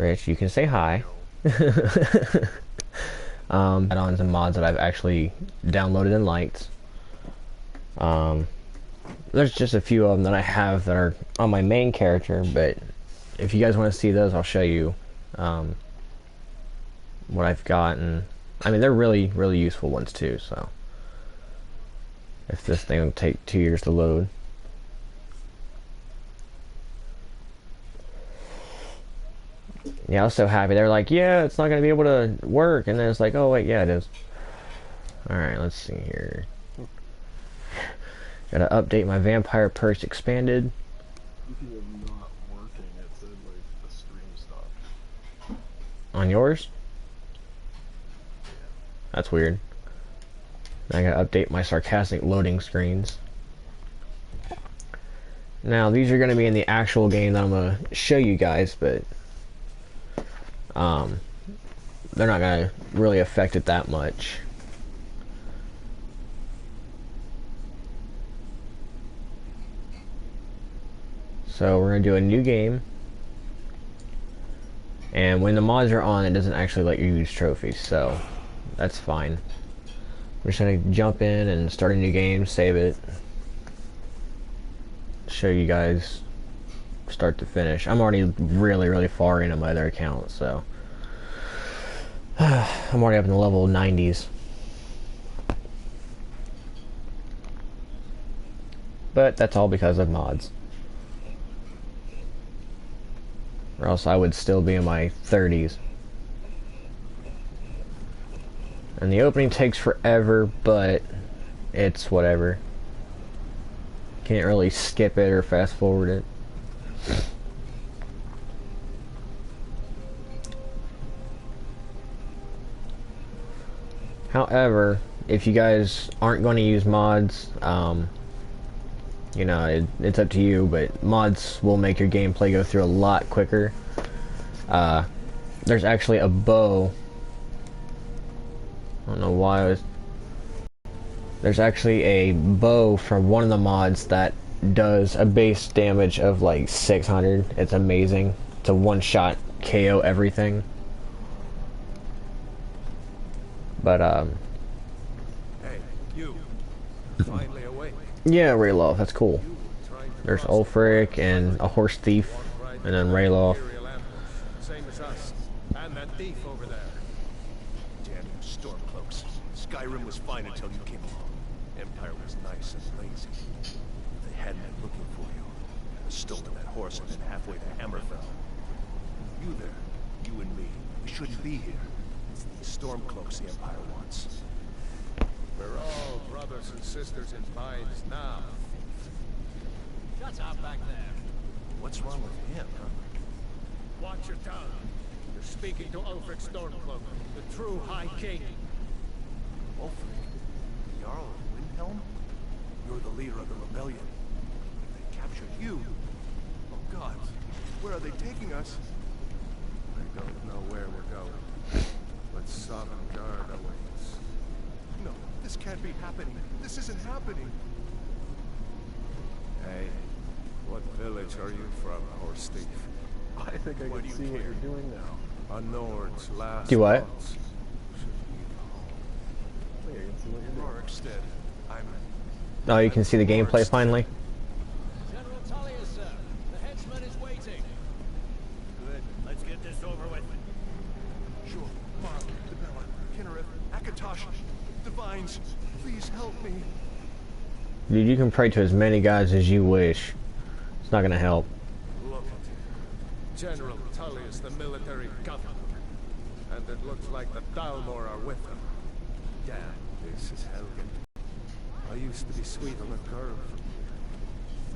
Rich, you can say hi. Add-ons and mods that I've actually downloaded and liked. Um, there's just a few of them that I have that are on my main character, but if you guys want to see those, I'll show you what I've got, and I mean they're really, really useful ones too. So if this thing will take 2 years to load. Yeah, I was so happy. They're like, yeah, it's not going to be able to work. And then it's like, oh, wait, yeah, it is. Alright, let's see here. Gotta update my Vampire Perks Expanded. Speaking of not working, it said, like, the stream stopped. On yours? That's weird. I gotta update my sarcastic loading screens. Now, these are going to be in the actual game that I'm going to show you guys, but they're not going to really affect it that much. So we're going to do a new game, and when the mods are on, it doesn't actually let you use trophies, so that's fine. We're just going to jump in and start a new game, save it, show you guys start to finish. I'm already really, really far into my other account, so I'm already up in the level 90s. But that's all because of mods. Or else I would still be in my 30s. And the opening takes forever, but it's whatever. Can't really skip it or fast forward it. However, if you guys aren't going to use mods, you know, it's up to you, but mods will make your gameplay go through a lot quicker. There's actually a bow. I don't know why I was... There's actually a bow from one of the mods that does a base damage of like 600. It's amazing. It's a one-shot KO everything. But hey, you finally awake. Yeah, Rayloff, that's cool. There's Ulfric and a horse thief, and then Rayloff. Same as us. And that thief over there. Damn you stormcloaks. Skyrim was fine until you came along. Empire was nice and lazy. They hadn't been looking for you. Stolen that horse and then halfway to Hammerfell. You there, you and me, we shouldn't be here. It's these stormcloaks the Empire wants. We're all brothers and sisters in binds now. Shut up back there. What's wrong with him, huh? Watch your tongue. You're speaking to Ulfric Stormcloak, the true High King. Ulfric? Jarl of Windhelm? You're the leader of the rebellion. If they captured you... Oh god, where are they taking us? I don't know where we're going. But Sovngarde awaits. No, this can't be happening. This isn't happening. Hey, what village are you from, horse thief? I think I can see what you're doing now. A Nord's last Do what? thoughts. I think I can see what you're doing. Rorikstead, I'm... Oh, you can see the gameplay finally. General Tullius, sir. The headsman is waiting. Good. Let's get this over with. Sure, Mark, Debella, Kinnereth, Akatosh, Divines, please help me. Dude, you can pray to as many gods as you wish. It's not gonna help. Look at him. General Tullius, the military governor. And it looks like the Dalmor are with him. Damn, this is Helgen. I used to be sweet on a curve.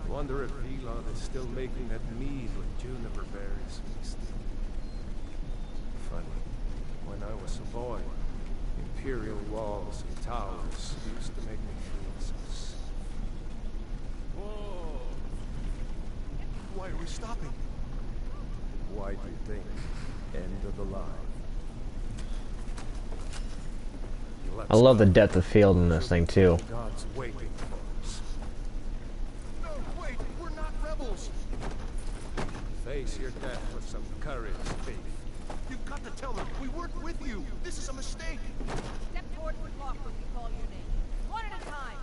Wonder if Elon is still making that mead with juniper berries. Funny, when I was a boy, imperial walls and towers used to make me feel so safe. Whoa! Why are we stopping? Why do you think? End of the line. I love the depth of field in this thing too. God's waiting for us. No, wait, we're not rebels. Face your death with some courage, thief. you! This is a mistake! Step towards the clock when we call your name. One at a time.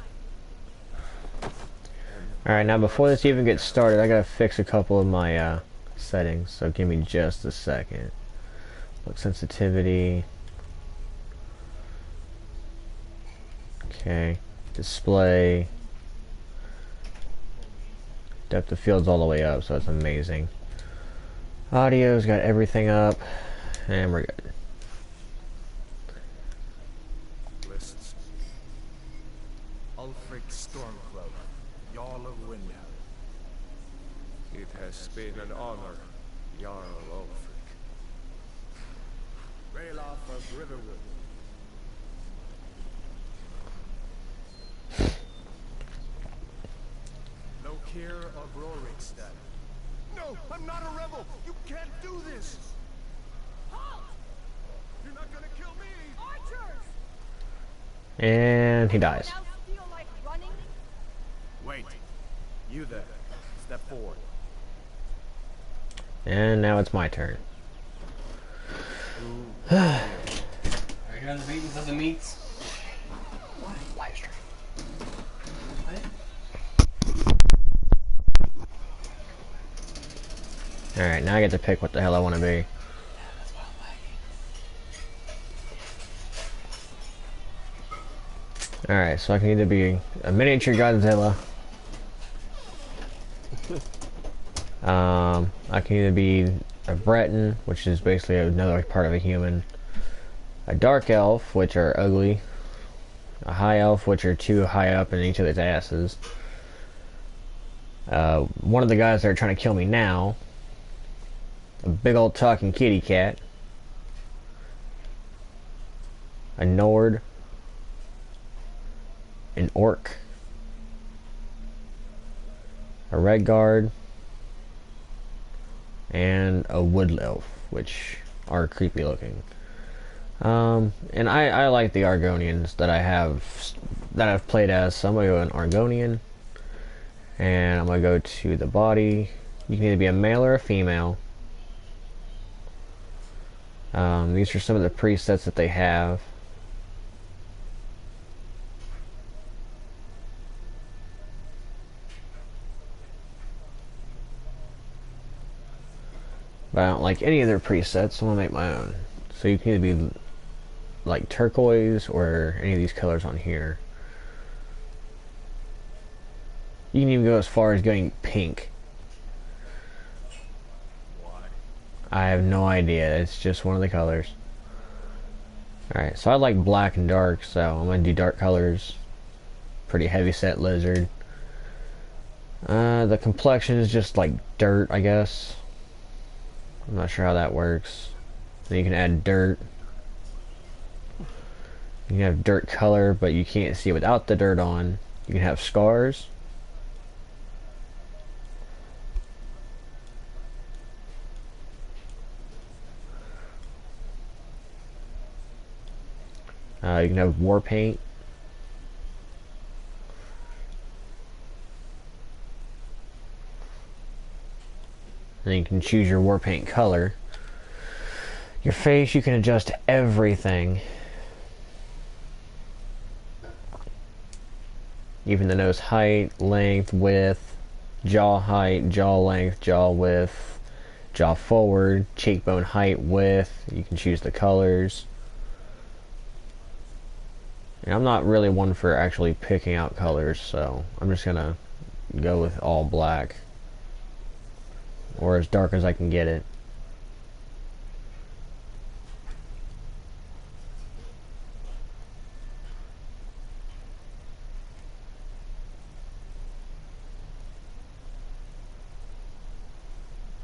Alright, now before this even gets started, I gotta fix a couple of my settings, so give me just a second. Look sensitivity. Okay. Display. Depth of field's all the way up, so it's amazing. Audio's got everything up, and we're good. Lists. Ulfric Stormcloak, Jarl of Windhelm. It has been an honor, Jarl Ulfric. Ralof of Riverwood. Lokir of Rorikstead. No, I'm not a rebel! You can't do this! Halt! You're not gonna kill me! Archers! And he dies. Now feel like running? Wait. You there. Step forward. And now it's my turn. Are you on the beatings of the meats? Live stream. Alright, now I get to pick what the hell I want to be. Alright, so I can either be a miniature Godzilla. I can either be a Breton, which is basically another part of a human. A dark elf, which are ugly. A high elf, which are too high up in each of its asses. One of the guys that are trying to kill me now. A big old talking kitty cat. A Nord. An orc. A red guard. And a wood elf, which are creepy looking. And I like the Argonians that I've played as, so I'm gonna go an Argonian. And I'm gonna go to the body. You can either be a male or a female. These are some of the presets that they have. But I don't like any of their presets, so I'm gonna make my own. So you can either be like turquoise or any of these colors on here. You can even go as far as going pink. Why? I have no idea. It's just one of the colors. Alright, so I like black and dark, so I'm gonna do dark colors. Pretty heavy set lizard. The complexion is just like dirt, I guess. I'm not sure how that works. Then you can add dirt. You can have dirt color, but you can't see it without the dirt on. You can have scars. You can have war paint. And you can choose your war paint color. Your face, you can adjust everything. Even the nose height, length, width, jaw height, jaw length, jaw width, jaw forward, cheekbone height, width. You can choose the colors. And I'm not really one for actually picking out colors, so I'm just gonna go with all black. Or as dark as I can get it.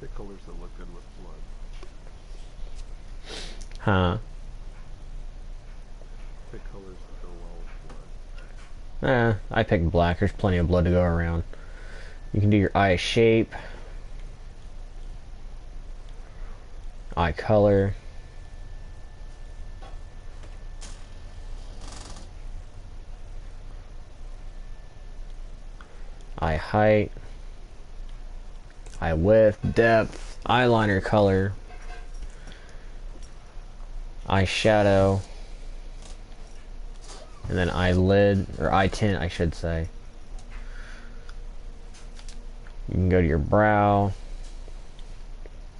Pick colors that look good with blood. Huh. Pick colors that go well with blood. I picked black. There's plenty of blood to go around. You can do your eye shape. Eye color. Eye height. Eye width, depth, eyeliner color. eyeshadow, and then eyelid, or eye tint, I should say. You can go to your brow,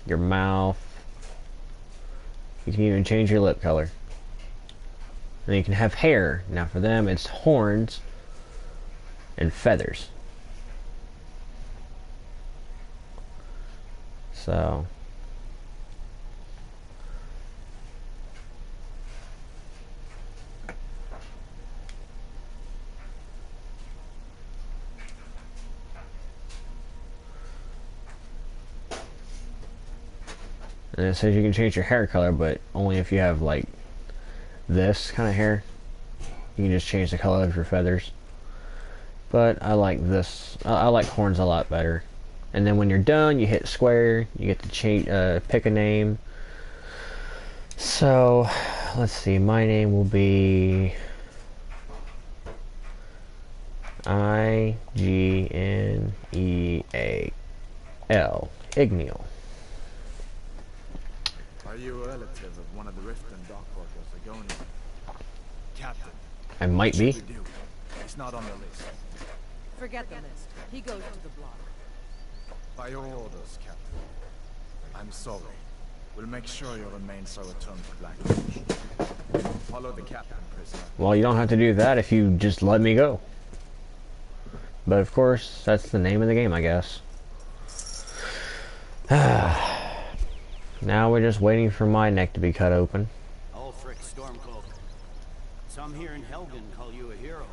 your mouth. You can even change your lip color. And you can have hair. Now for them, it's horns and feathers. So and it says you can change your hair color, but only if you have like this kind of hair. You can just change the color of your feathers. But I like this. I like horns a lot better. And then when you're done, you hit square. You get to change, pick a name. So let's see. My name will be Igneal. Igneal. Are you a relative of one of the Riften dock workers, Agonian? Captain, I might what be. should we do? It's not on the list. Forget the list. He goes to the blotter. By your orders, Captain. I'm sorry. We'll make sure your remains are returned to Blackfish. Follow the captain, prisoner. Well, you don't have to do that if you just let me go. But of course, that's the name of the game, I guess. Now we're just waiting for my neck to be cut open. Ulfric Stormcloak. Some here in Helgen call you a hero,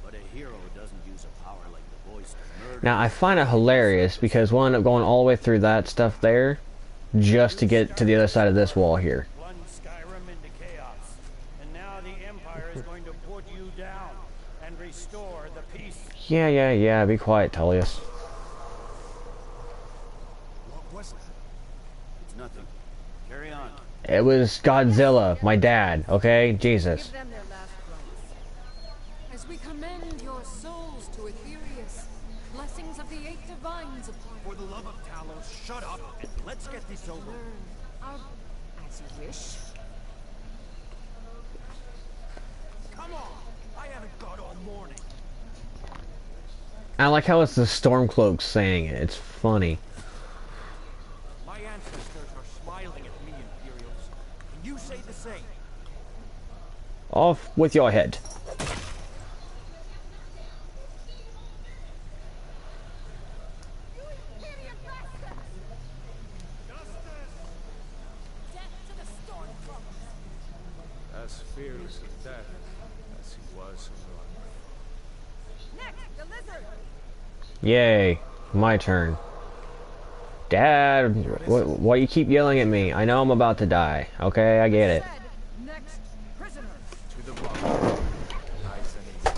but a hero doesn't use a power like the voice to murder. Now I find it hilarious because we'll end up going all the way through that stuff there just to get to the other side of this wall here. Plunged Skyrim into chaos, and now the Empire is going to put you down and restore the peace. Yeah, be quiet, Tullius. What was that? It's nothing. Carry on. It was Godzilla, my dad, okay? Jesus. Give them their last rites. As we commend your souls to Aetherius, blessings of the eight divines upon For the love of Talos, shut up and let's get this over. learn. As you wish. Come on! I haven't got all morning. I like how it's the Stormcloak saying it. It's funny. My ancestors are smiling at me, Imperials. Can you say the same? Off with your head. Death to the Stormcloaks. As fearless of death as he was in life. Next, the lizard. Yay. My turn. Dad, why you keep yelling at me? I know I'm about to die. Okay, I get it. Said, next prisoner. To the block. Nice and easy.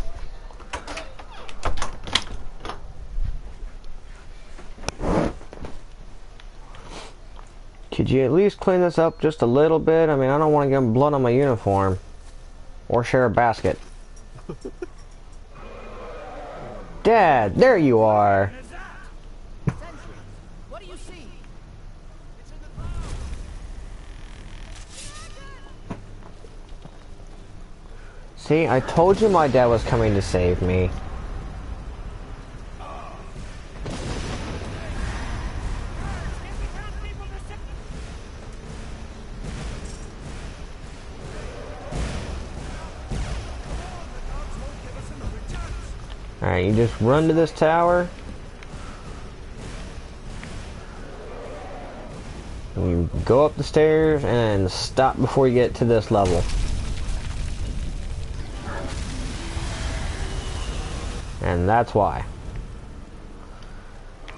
Could you at least clean this up just a little bit? I mean, I don't want to get blood on my uniform. Or share a basket. Dad, there you are. Sentry. What do you see? It's in the clouds. See, I told you my dad was coming to save me. Alright, you just run to this tower. You go up the stairs and stop before you get to this level. And that's why.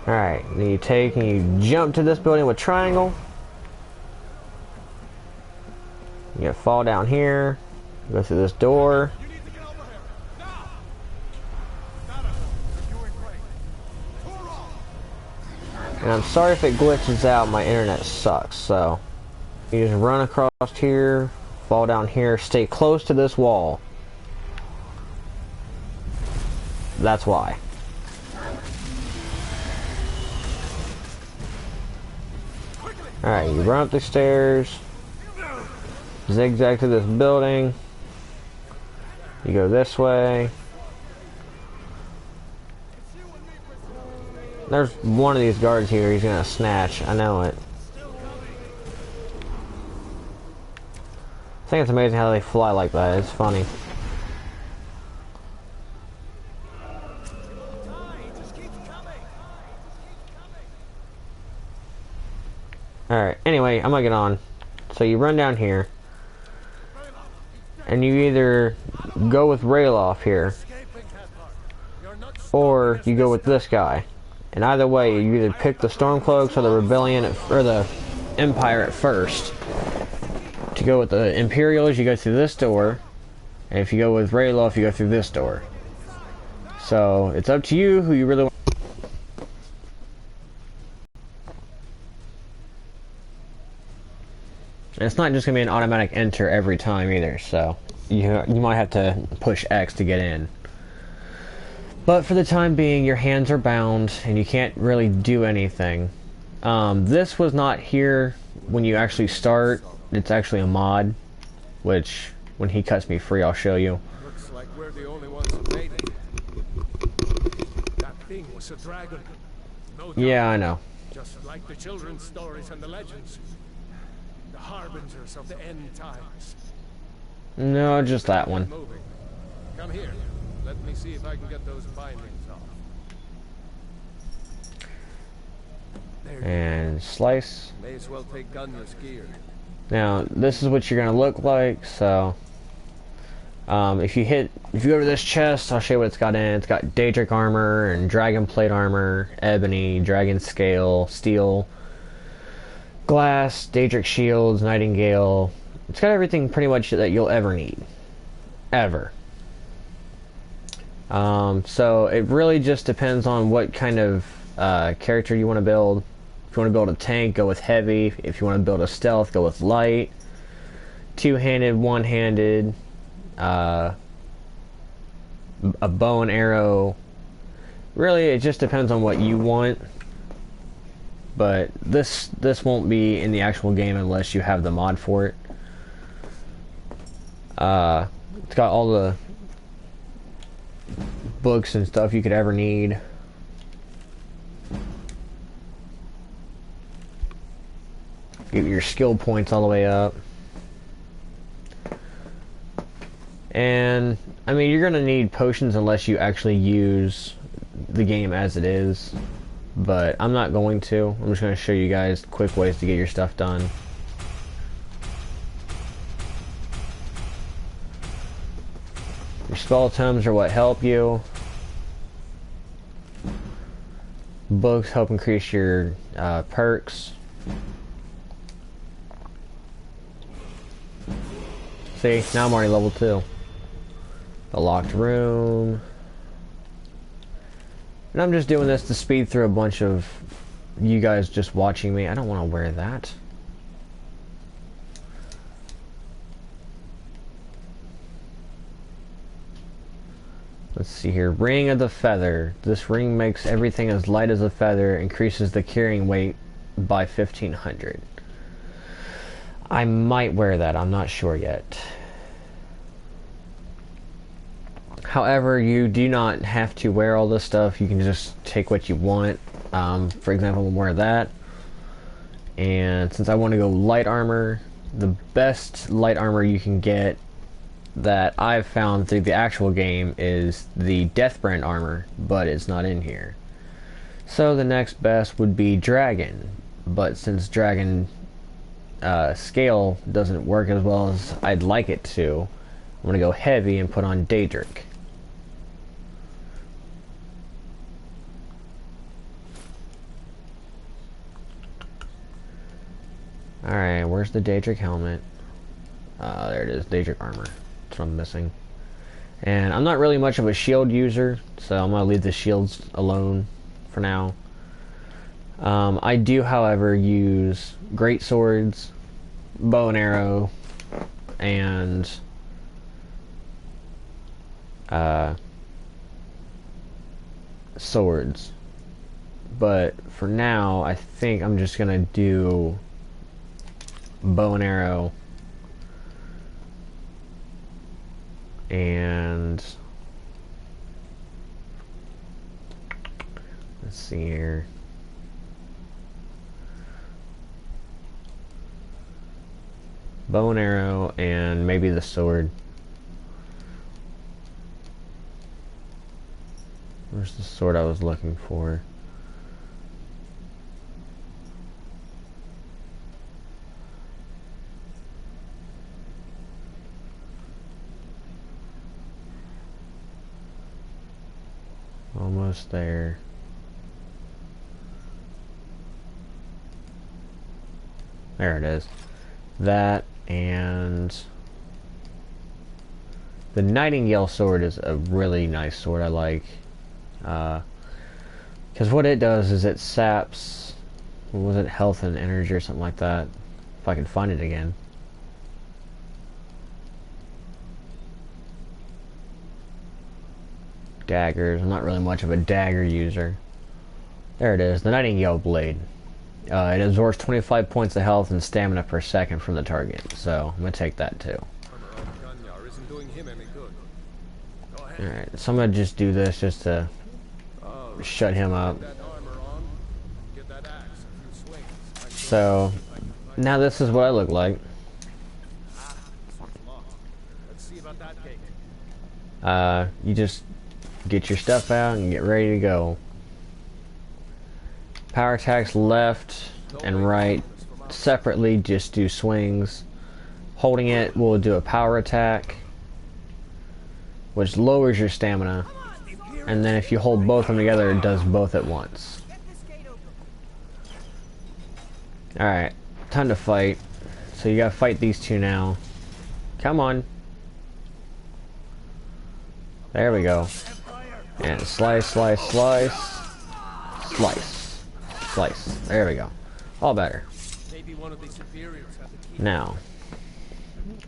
Alright, then you take and you jump to this building with triangle. You fall down here. Go through this door. You need to get over here! Now! Got him! You're doing great! Hoorah! And I'm sorry if it glitches out, my internet sucks, so you just run across here, fall down here, stay close to this wall. That's why. Alright, you run up the stairs, zigzag to this building. You go this way. There's one of these guards here. He's gonna snatch. I know it. I think it's amazing how they fly like that. It's funny. Alright, anyway, I'm gonna get on. So you run down here. And you either go with Rayloff here. Or you go with this guy. And either way, you either pick the Stormcloaks or the Rebellion or the Empire at first. To go with the Imperials, you go through this door. And if you go with Rayloff, you go through this door. So, it's up to you who you really want. And it's not just going to be an automatic enter every time either, so you might have to push X to get in. But for the time being, your hands are bound, and you can't really do anything. This was not here when you actually start. It's actually a mod, which, when he cuts me free, I'll show you. Looks like we're the only ones who made it. That thing was a dragon. No doubt. Yeah, I know. Just like the children's stories and the legends. The harbingers of the end times. No, just that one. Moving. Come here. Let me see if I can get those bindings off. There you And slice. go. May as well take Gunner's gear. Now, this is what you're going to look like, so... if you go to this chest, I'll show you what it's got in. It's got Daedric armor and dragon plate armor, ebony, dragon scale, steel, glass, Daedric shields, nightingale. It's got everything pretty much that you'll ever need. Ever. So it really just depends on what kind of character you want to build. If you want to build a tank, go with heavy. If you want to build a stealth, go with light. Two-handed, one-handed. A bow and arrow. Really, it just depends on what you want. But this won't be in the actual game unless you have the mod for it. It's got all the books and stuff you could ever need. Get your skill points all the way up. And, I mean, you're gonna need potions unless you actually use the game as it is. But I'm not going to. I'm just gonna show you guys quick ways to get your stuff done. Your spell tomes are what help you. Books help increase your perks. See, now I'm already level 2. The locked room. And I'm just doing this to speed through a bunch of you guys just watching me. I don't want to wear that. Let's see here. Ring of the Feather. This ring makes everything as light as a feather, increases the carrying weight by 1500. I might wear that. I'm not sure yet. However, you do not have to wear all this stuff. You can just take what you want. For example, I'll wear that. And since I want to go light armor, the best light armor you can get that I've found through the actual game is the Deathbrand armor, but it's not in here. So the next best would be Dragon, but since Dragon scale doesn't work as well as I'd like it to, I'm going to go heavy and put on Daedric. Alright, where's the Daedric helmet? There it is, Daedric armor. That's what I'm missing. And I'm not really much of a shield user, so I'm going to leave the shields alone for now. I do, however, use great swords, bow and arrow, and swords. But for now, I think I'm just going to do bow and arrow and let's see here. Bow and arrow, and maybe the sword. Where's the sword I was looking for? Almost there. There it is. That and the Nightingale sword is a really nice sword. I like, because what it does is it saps, what was it, health and energy or something like that. If I can find it again. Daggers. I'm not really much of a dagger user. There it is, the Nightingale blade. It absorbs 25 points of health and stamina per second from the target, so I'm gonna take that too. Alright, so I'm gonna just do this just to shut him up. So, now this is what I look like. You just get your stuff out and get ready to go. Power attacks left and right separately, just do swings. Holding it will do a power attack, which lowers your stamina, and then if you hold both of them together, it does both at once. Alright, time to fight. So you gotta fight these two now. Come on. There we go. And slice, slice, slice. Slice. Slice. There we go. All better. Now,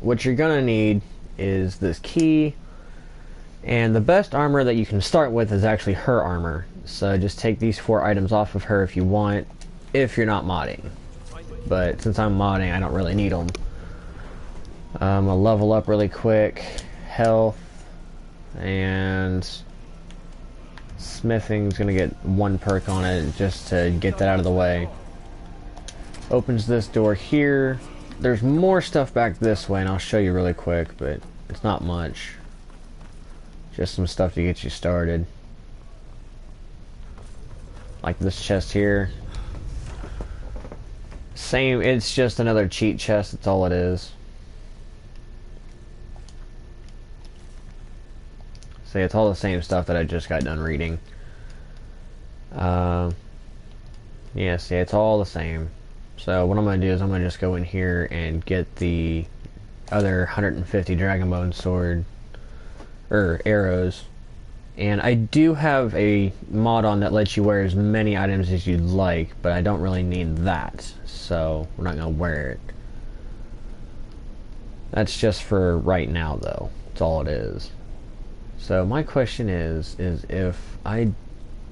what you're gonna need is this key, and the best armor that you can start with is actually her armor. So just take these 4 items off of her if you want, if you're not modding. But since I'm modding, I don't really need them. I'm gonna level up really quick. Health and smithing's gonna get 1 perk on it just to get that out of the way. Opens this door here. There's more stuff back this way, and I'll show you really quick, but it's not much. Just some stuff to get you started. Like this chest here. Same, it's just another cheat chest, that's all it is. See, it's all the same stuff that I just got done reading. Yeah, see, it's all the same. So what I'm going to do is I'm going to just go in here and get the other 150 Dragonbone sword, or arrows. And I do have a mod on that lets you wear as many items as you'd like, but I don't really need that, so we're not going to wear it. That's just for right now, though. That's all it is. So my question is if I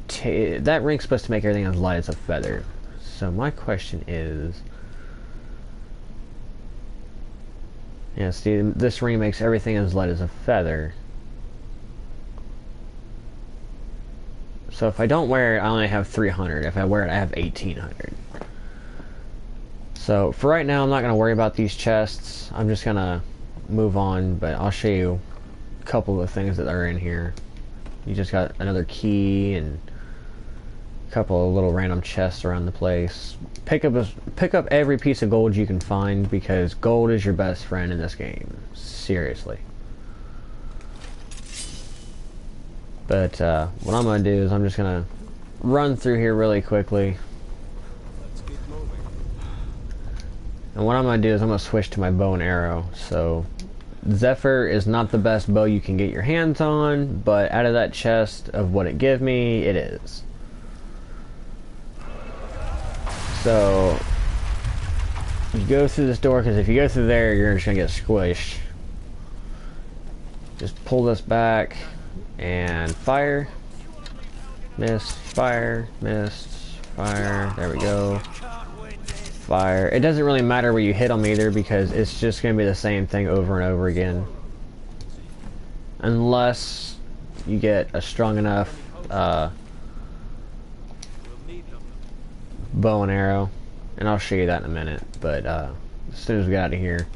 that ring's supposed to make everything as light as a feather. So my question is, yeah, see, this ring makes everything as light as a feather. So if I don't wear it, I only have 300. If I wear it, I have 1800. So for right now, I'm not going to worry about these chests. I'm just going to move on, but I'll show you a couple of things that are in here. You just got another key and a couple of little random chests around the place. Pick up every piece of gold you can find, because gold is your best friend in this game. Seriously. But what I'm going to do is I'm just going to run through here really quickly. And what I'm going to do is I'm going to switch to my bow and arrow. So Zephyr is not the best bow you can get your hands on, but out of that chest of what it gave me, it is. So you go through this door, because if you go through there, you're just going to get squished. Just pull this back and fire. Missed, fire, missed, fire. There we go. Fire. It doesn't really matter where you hit them either, because it's just going to be the same thing over and over again. unless you get a strong enough bow and arrow, and I'll show you that in a minute. But as soon as we get out of here,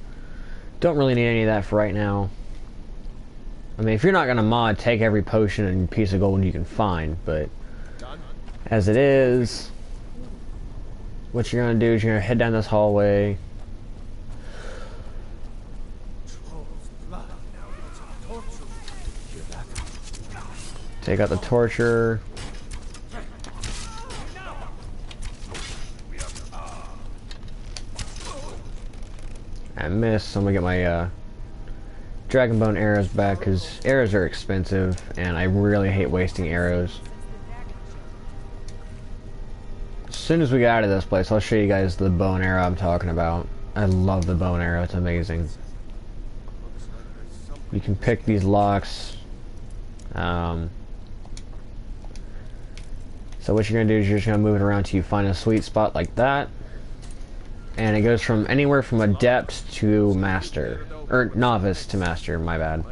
don't really need any of that for right now. I mean, if you're not gonna mod, take every potion and piece of gold you can find, but as it is, what you're gonna do is you're gonna head down this hallway. Take out the torture. I missed, so I'm gonna get my dragon bone arrows back, because arrows are expensive and I really hate wasting arrows. As soon as we get out of this place, I'll show you guys the bow and arrow I'm talking about. I love the bow and arrow, it's amazing. You can pick these locks. So what you're going to do is you're just going to move it around till you find a sweet spot like that. And it goes from anywhere from adept to master. Or novice to master, my bad.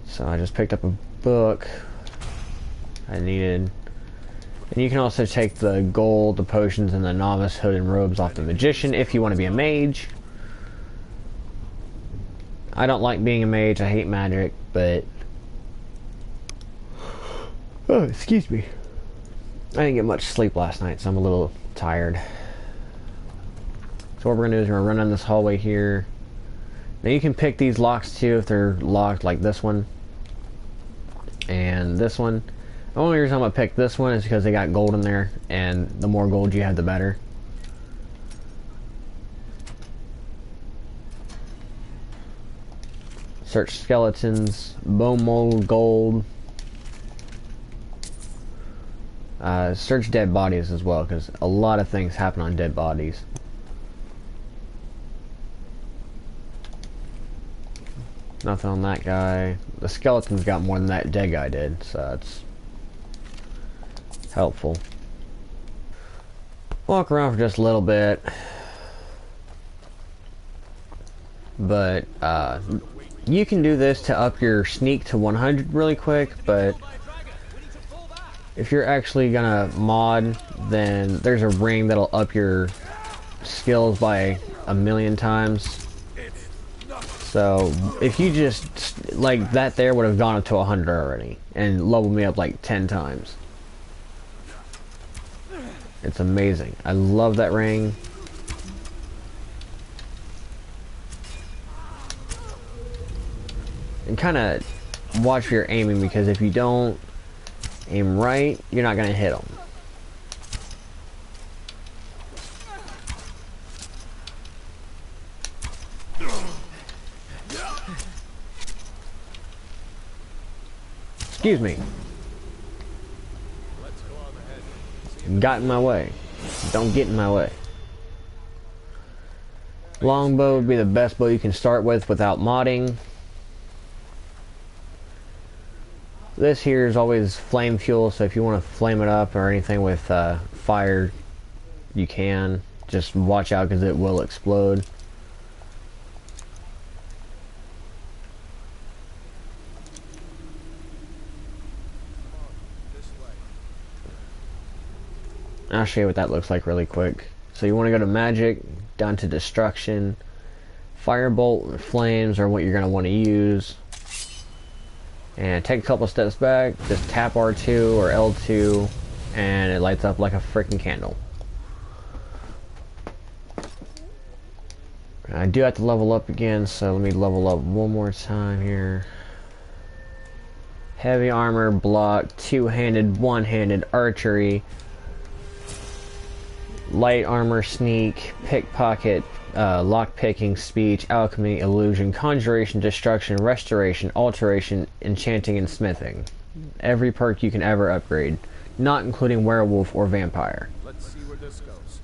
So I just picked up a book I needed. And you can also take the gold, the potions, and the novice hood and robes off the magician if you want to be a mage. I don't like being a mage, I hate magic, but... Oh, excuse me. I didn't get much sleep last night, so I'm a little tired. So what we're going to do is we're going to run down this hallway here. Now you can pick these locks too if they're locked, like this one. And this one. The only reason I'm going to pick this one is because they got gold in there, and the more gold you have, the better. Search skeletons, bone mold, gold. Search dead bodies as well, because a lot of things happen on dead bodies. Nothing on that guy. The skeleton's got more than that dead guy did, so that's helpful. Walk around for just a little bit. But, you can do this to up your sneak to 100 really quick, but if you're actually gonna mod, then there's a ring that'll up your skills by 1,000,000 times. So if you just, like, that there would have gone up to 100 already and leveled me up like 10 times. It's amazing. I love that ring. And kind of watch for your aiming, because if you don't aim right, you're not gonna hit them. Excuse me. Got in my way. Don't get in my way. Longbow would be the best bow you can start with without modding. This here is always flame fuel, so if you want to flame it up or anything with fire, you can. Just watch out, because it will explode. I'll show you what that looks like really quick. So you want to go to magic, down to destruction. Firebolt and flames are what you're going to want to use. And take a couple steps back, just tap R2 or L2, and it lights up like a freaking candle. I do have to level up again, so let me level up one more time here. Heavy armor, block, two-handed, one-handed, archery, light armor, sneak, pickpocket, lock-picking, speech, alchemy, illusion, conjuration, destruction, restoration, alteration, enchanting, and smithing. Every perk you can ever upgrade, not including werewolf or vampire. Let's see where this goes.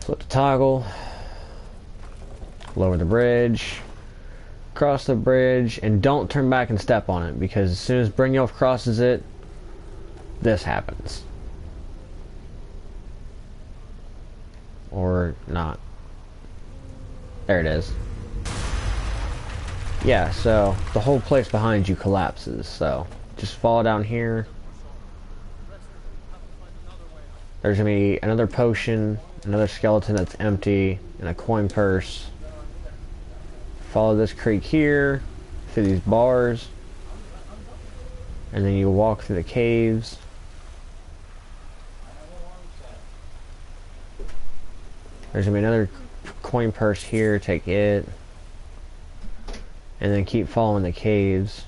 Flip the toggle, lower the bridge, cross the bridge, and don't turn back and step on it, because as soon as Brynjolf crosses it, this happens. Or not. There it is. yeah, so the whole place behind you collapses, so just fall down here. There's gonna be another potion, another skeleton that's empty, and a coin purse. Follow this creek here, through these bars, and then you walk through the caves. There's gonna be another coin purse here, take it. And then keep following the caves.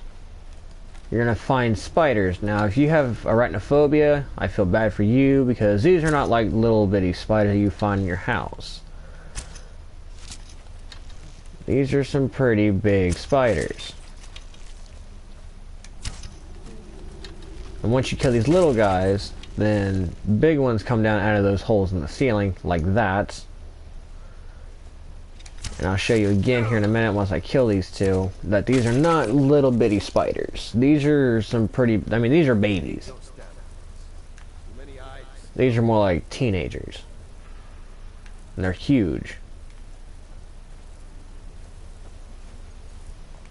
You're gonna find spiders. Now, if you have arachnophobia, I feel bad for you because these are not like little bitty spiders you find in your house. These are some pretty big spiders. And once you kill these little guys, then big ones come down out of those holes in the ceiling, like that. And I'll show you again here in a minute once I kill these two, that these are not little bitty spiders. These are some pretty, I mean, these are babies. These are more like teenagers. And they're huge.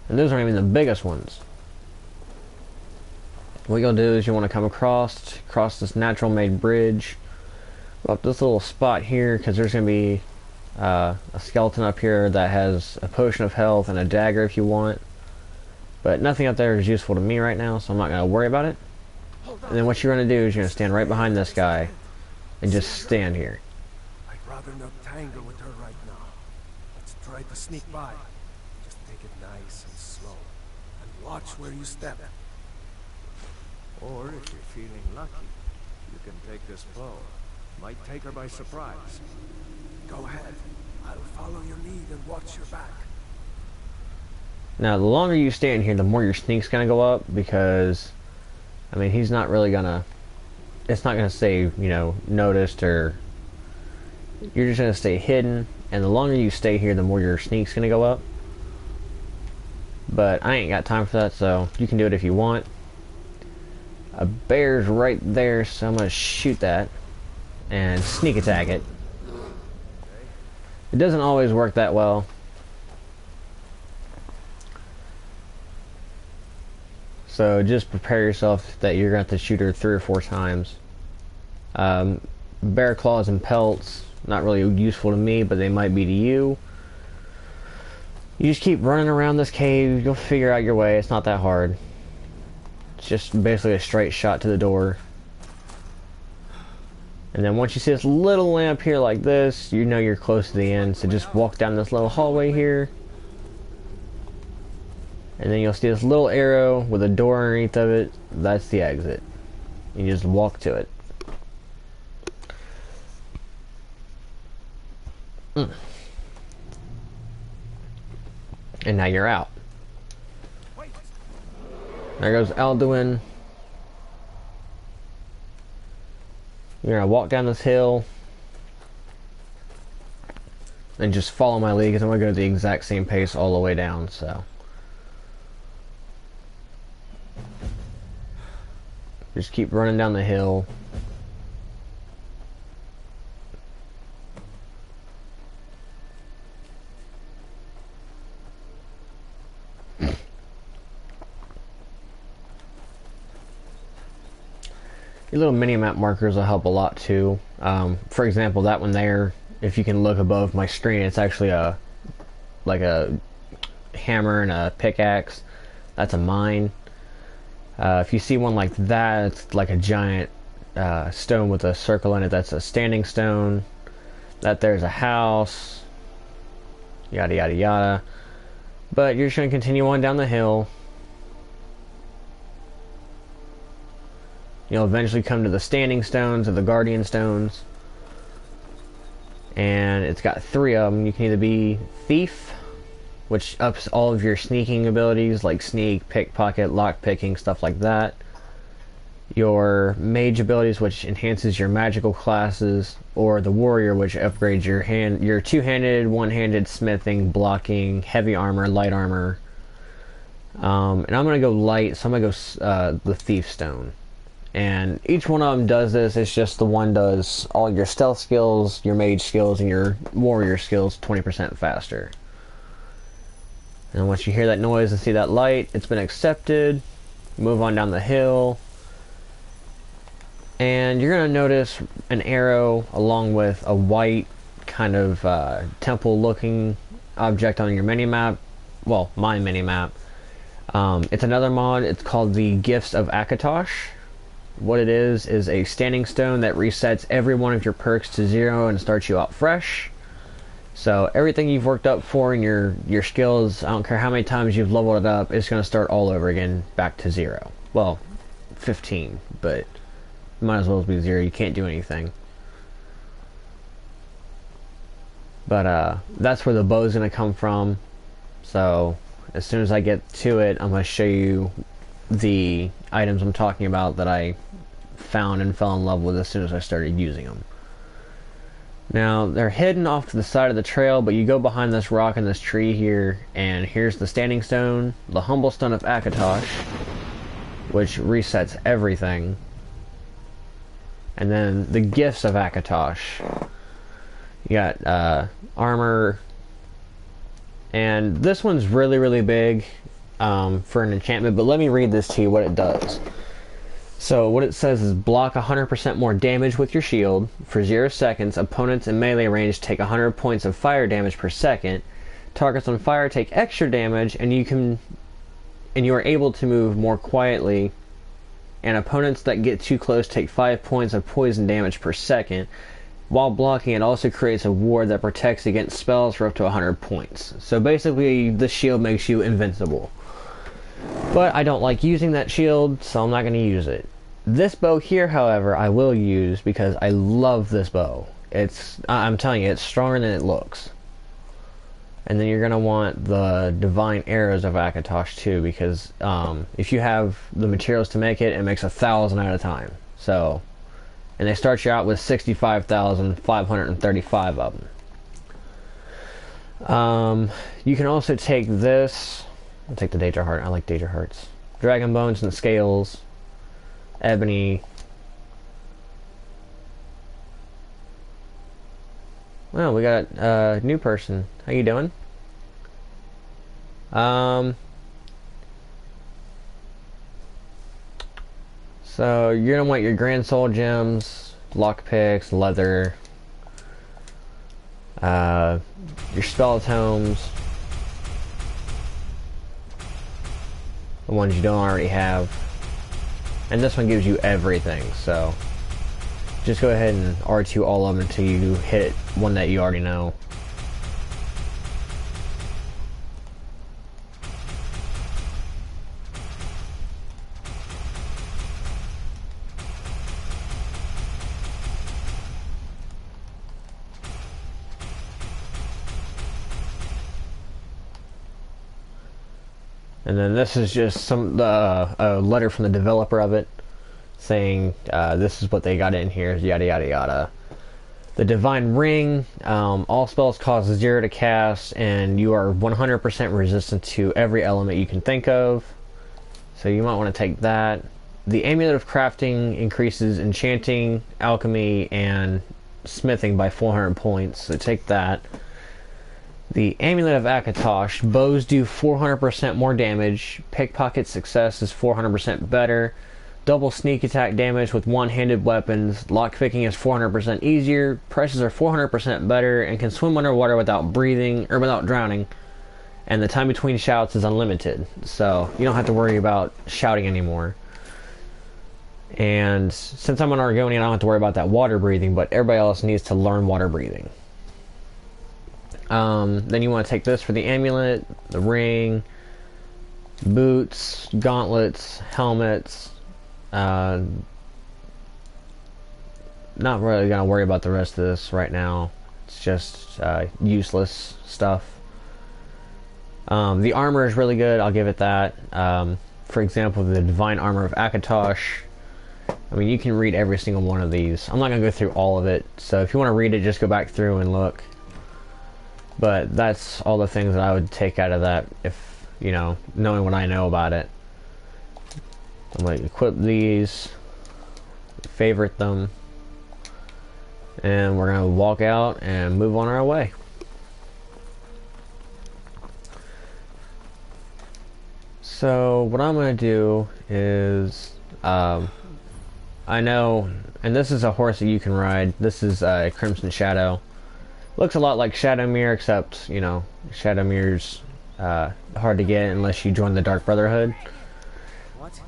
And those aren't even the biggest ones. What you'll do is you want to come across this natural made bridge, go up this little spot here, because there's going to be a skeleton up here that has a potion of health and a dagger if you want. But nothing up there is useful to me right now, so I'm not going to worry about it. And then what you're going to do is you're going to stand right behind this guy and just stand here. I'd rather not tangle with her right now. Let's try to sneak by. Just take it nice and slow. And watch where you step. Or if you're feeling lucky, you can take this bow. Might take her by surprise. Go ahead. I'll follow your lead and watch your back. Now, the longer you stay in here, the more your sneak's gonna go up, because, I mean, he's not really gonna, it's not gonna stay, you know, noticed, or, you're just gonna stay hidden, and the longer you stay here, the more your sneak's gonna go up. But I ain't got time for that, so you can do it if you want. A bear's right there, so I'm gonna shoot that, and sneak attack it. It doesn't always work that well. So just prepare yourself that you're going to have to shoot her 3 or 4 times. Bear claws and pelts, not really useful to me, but they might be to you. You just keep running around this cave, you'll figure out your way, it's not that hard. It's just basically a straight shot to the door. And then once you see this little lamp here like this, you know you're close to the end, so just walk down this little hallway here. And then you'll see this little arrow with a door underneath of it. That's the exit. You just walk to it. And now you're out. There goes Alduin. You're gonna walk down this hill and just follow my lead, because I'm gonna go the exact same pace all the way down, so. Just keep running down the hill. Your little mini-map markers will help a lot too. For example, that one there, if you can look above my screen, it's actually like a hammer and a pickaxe. That's a mine. If you see one like that, it's like a giant stone with a circle in it. That's a standing stone. That there's a house. Yada yada yada. But you're just going to continue on down the hill. You'll eventually come to the standing stones or the guardian stones. And it's got 3 of them. You can either be thief, which ups all of your sneaking abilities, like sneak, pickpocket, lockpicking, stuff like that. Your mage abilities, which enhances your magical classes, or the warrior, which upgrades your two-handed, one-handed smithing, blocking, heavy armor, light armor. And I'm gonna go light, so I'm gonna go the thief stone. And each one of them does this. It's just the one does all your stealth skills, your mage skills, and your warrior skills 20% faster. And once you hear that noise and see that light, it's been accepted. Move on down the hill. And you're going to notice an arrow along with a white kind of temple looking object on your mini-map. Well, my mini-map. It's another mod. It's called the Gifts of Akatosh. What it is a standing stone that resets every one of your perks to 0 and starts you out fresh. So everything you've worked up for in your skills, I don't care how many times you've leveled it up, it's going to start all over again back to 0. Well, 15, but it might as well be 0. You can't do anything. But that's where the bow is going to come from. So as soon as I get to it, I'm going to show you the items I'm talking about that I found and fell in love with as soon as I started using them. Now, they're hidden off to the side of the trail, but you go behind this rock and this tree here, and here's the standing stone, the humble stone of Akatosh, which resets everything. And then the gifts of Akatosh. You got armor, and this one's really, really big for an enchantment, but let me read this to you what it does. So what it says is block 100% more damage with your shield. For 0 seconds, opponents in melee range take 100 points of fire damage per second. Targets on fire take extra damage, and you are able to move more quietly. And opponents that get too close take 5 points of poison damage per second. While blocking, it also creates a ward that protects against spells for up to 100 points. So basically, the shield makes you invincible. But I don't like using that shield, so I'm not going to use it. This bow here, however, I will use because I love this bow. I'm telling you, it's stronger than it looks. And then you're going to want the divine arrows of Akatosh too, because if you have the materials to make it, it makes 1,000 at a time. So, and they start you out with 65,535 of them. You can also take this. I'll take the Daedra Heart. I like Daedra Hearts. Dragon Bones and Scales. Ebony. Well, we got a new person. How you doing? So you're gonna want your Grand Soul Gems, lockpicks, leather, your spell tomes, the ones you don't already have, and this one gives you everything. So just go ahead and R2 all of them until you hit one that you already know. And then this is just a letter from the developer of it, saying this is what they got in here, yada yada yada. The Divine Ring, all spells cost 0 to cast, and you are 100% resistant to every element you can think of. So you might want to take that. The Amulet of Crafting increases enchanting, alchemy, and smithing by 400 points, so take that. The Amulet of Akatosh, bows do 400% more damage, pickpocket success is 400% better, double sneak attack damage with one-handed weapons, lockpicking is 400% easier, prices are 400% better, and can swim underwater without breathing, or without drowning, and the time between shouts is unlimited, so you don't have to worry about shouting anymore. And since I'm an Argonian, I don't have to worry about that water breathing, but everybody else needs to learn water breathing. Then you want to take this for the amulet, the ring, boots, gauntlets, helmets. Not really gonna worry about the rest of this right now. It's just useless stuff. The armor is really good, I'll give it that. For example, the Divine Armor of Akatosh. I mean, you can read every single one of these. I'm not gonna go through all of it, so if you want to read it, just go back through and look. But that's all the things that I would take out of that, if, you know, knowing what I know about it. I'm going to equip these, favorite them, and we're going to walk out and move on our way. So what I'm gonna do is, I know, and this is a horse that you can ride. This is Crimson Shadow. Looks a lot like Shadowmere, except you know Shadowmere's hard to get unless you join the Dark Brotherhood.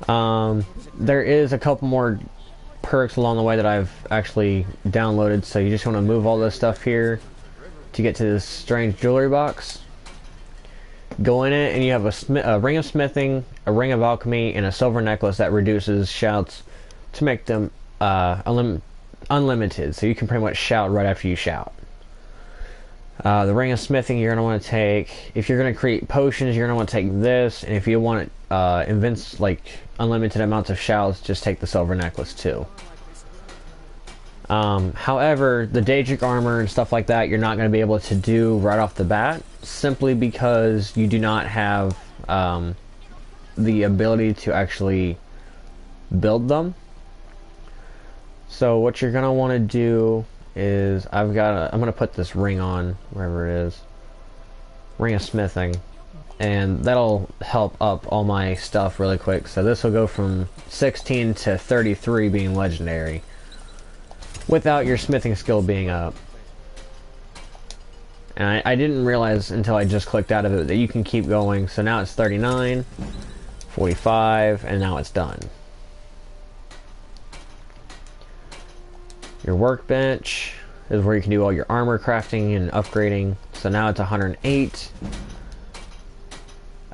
There is a couple more perks along the way that I've actually downloaded, so you just want to move all this stuff here to get to this strange jewelry box. Go in it and you have a ring of smithing, a ring of alchemy, and a silver necklace that reduces shouts to make them unlimited, so you can pretty much shout right after you shout. The ring of smithing you're going to want to take. If you're going to create potions, you're going to want to take this, and if you want invents like unlimited amounts of shouts, just take the silver necklace too. However, the Daedric armor and stuff like that you're not going to be able to do right off the bat, simply because you do not have the ability to actually build them. So what you're going to want to do is, I'm going to put this ring on, wherever it is. Ring of smithing. And that'll help up all my stuff really quick. So this will go from 16 to 33 being legendary, without your smithing skill being up. And I didn't realize until I just clicked out of it that you can keep going. So now it's 39, 45, and now it's done. Your workbench is where you can do all your armor crafting and upgrading. So now it's 108,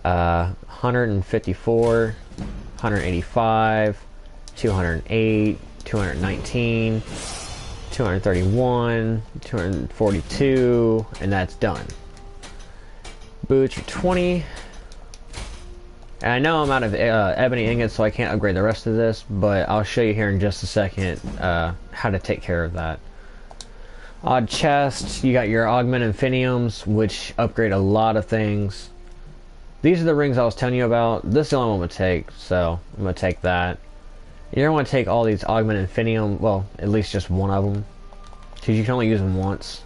154, 185, 208, 219, 231, 242, and that's done. Boots are 20. And I know I'm out of ebony ingots, so I can't upgrade the rest of this, but I'll show you here in just a second how to take care of that. Odd chest, you got your augment infiniums, which upgrade a lot of things. These are the rings I was telling you about. This is the only one I'm going to take, so I'm going to take that. You're going to want to take all these augment infinium, well, at least just one of them, because you can only use them once.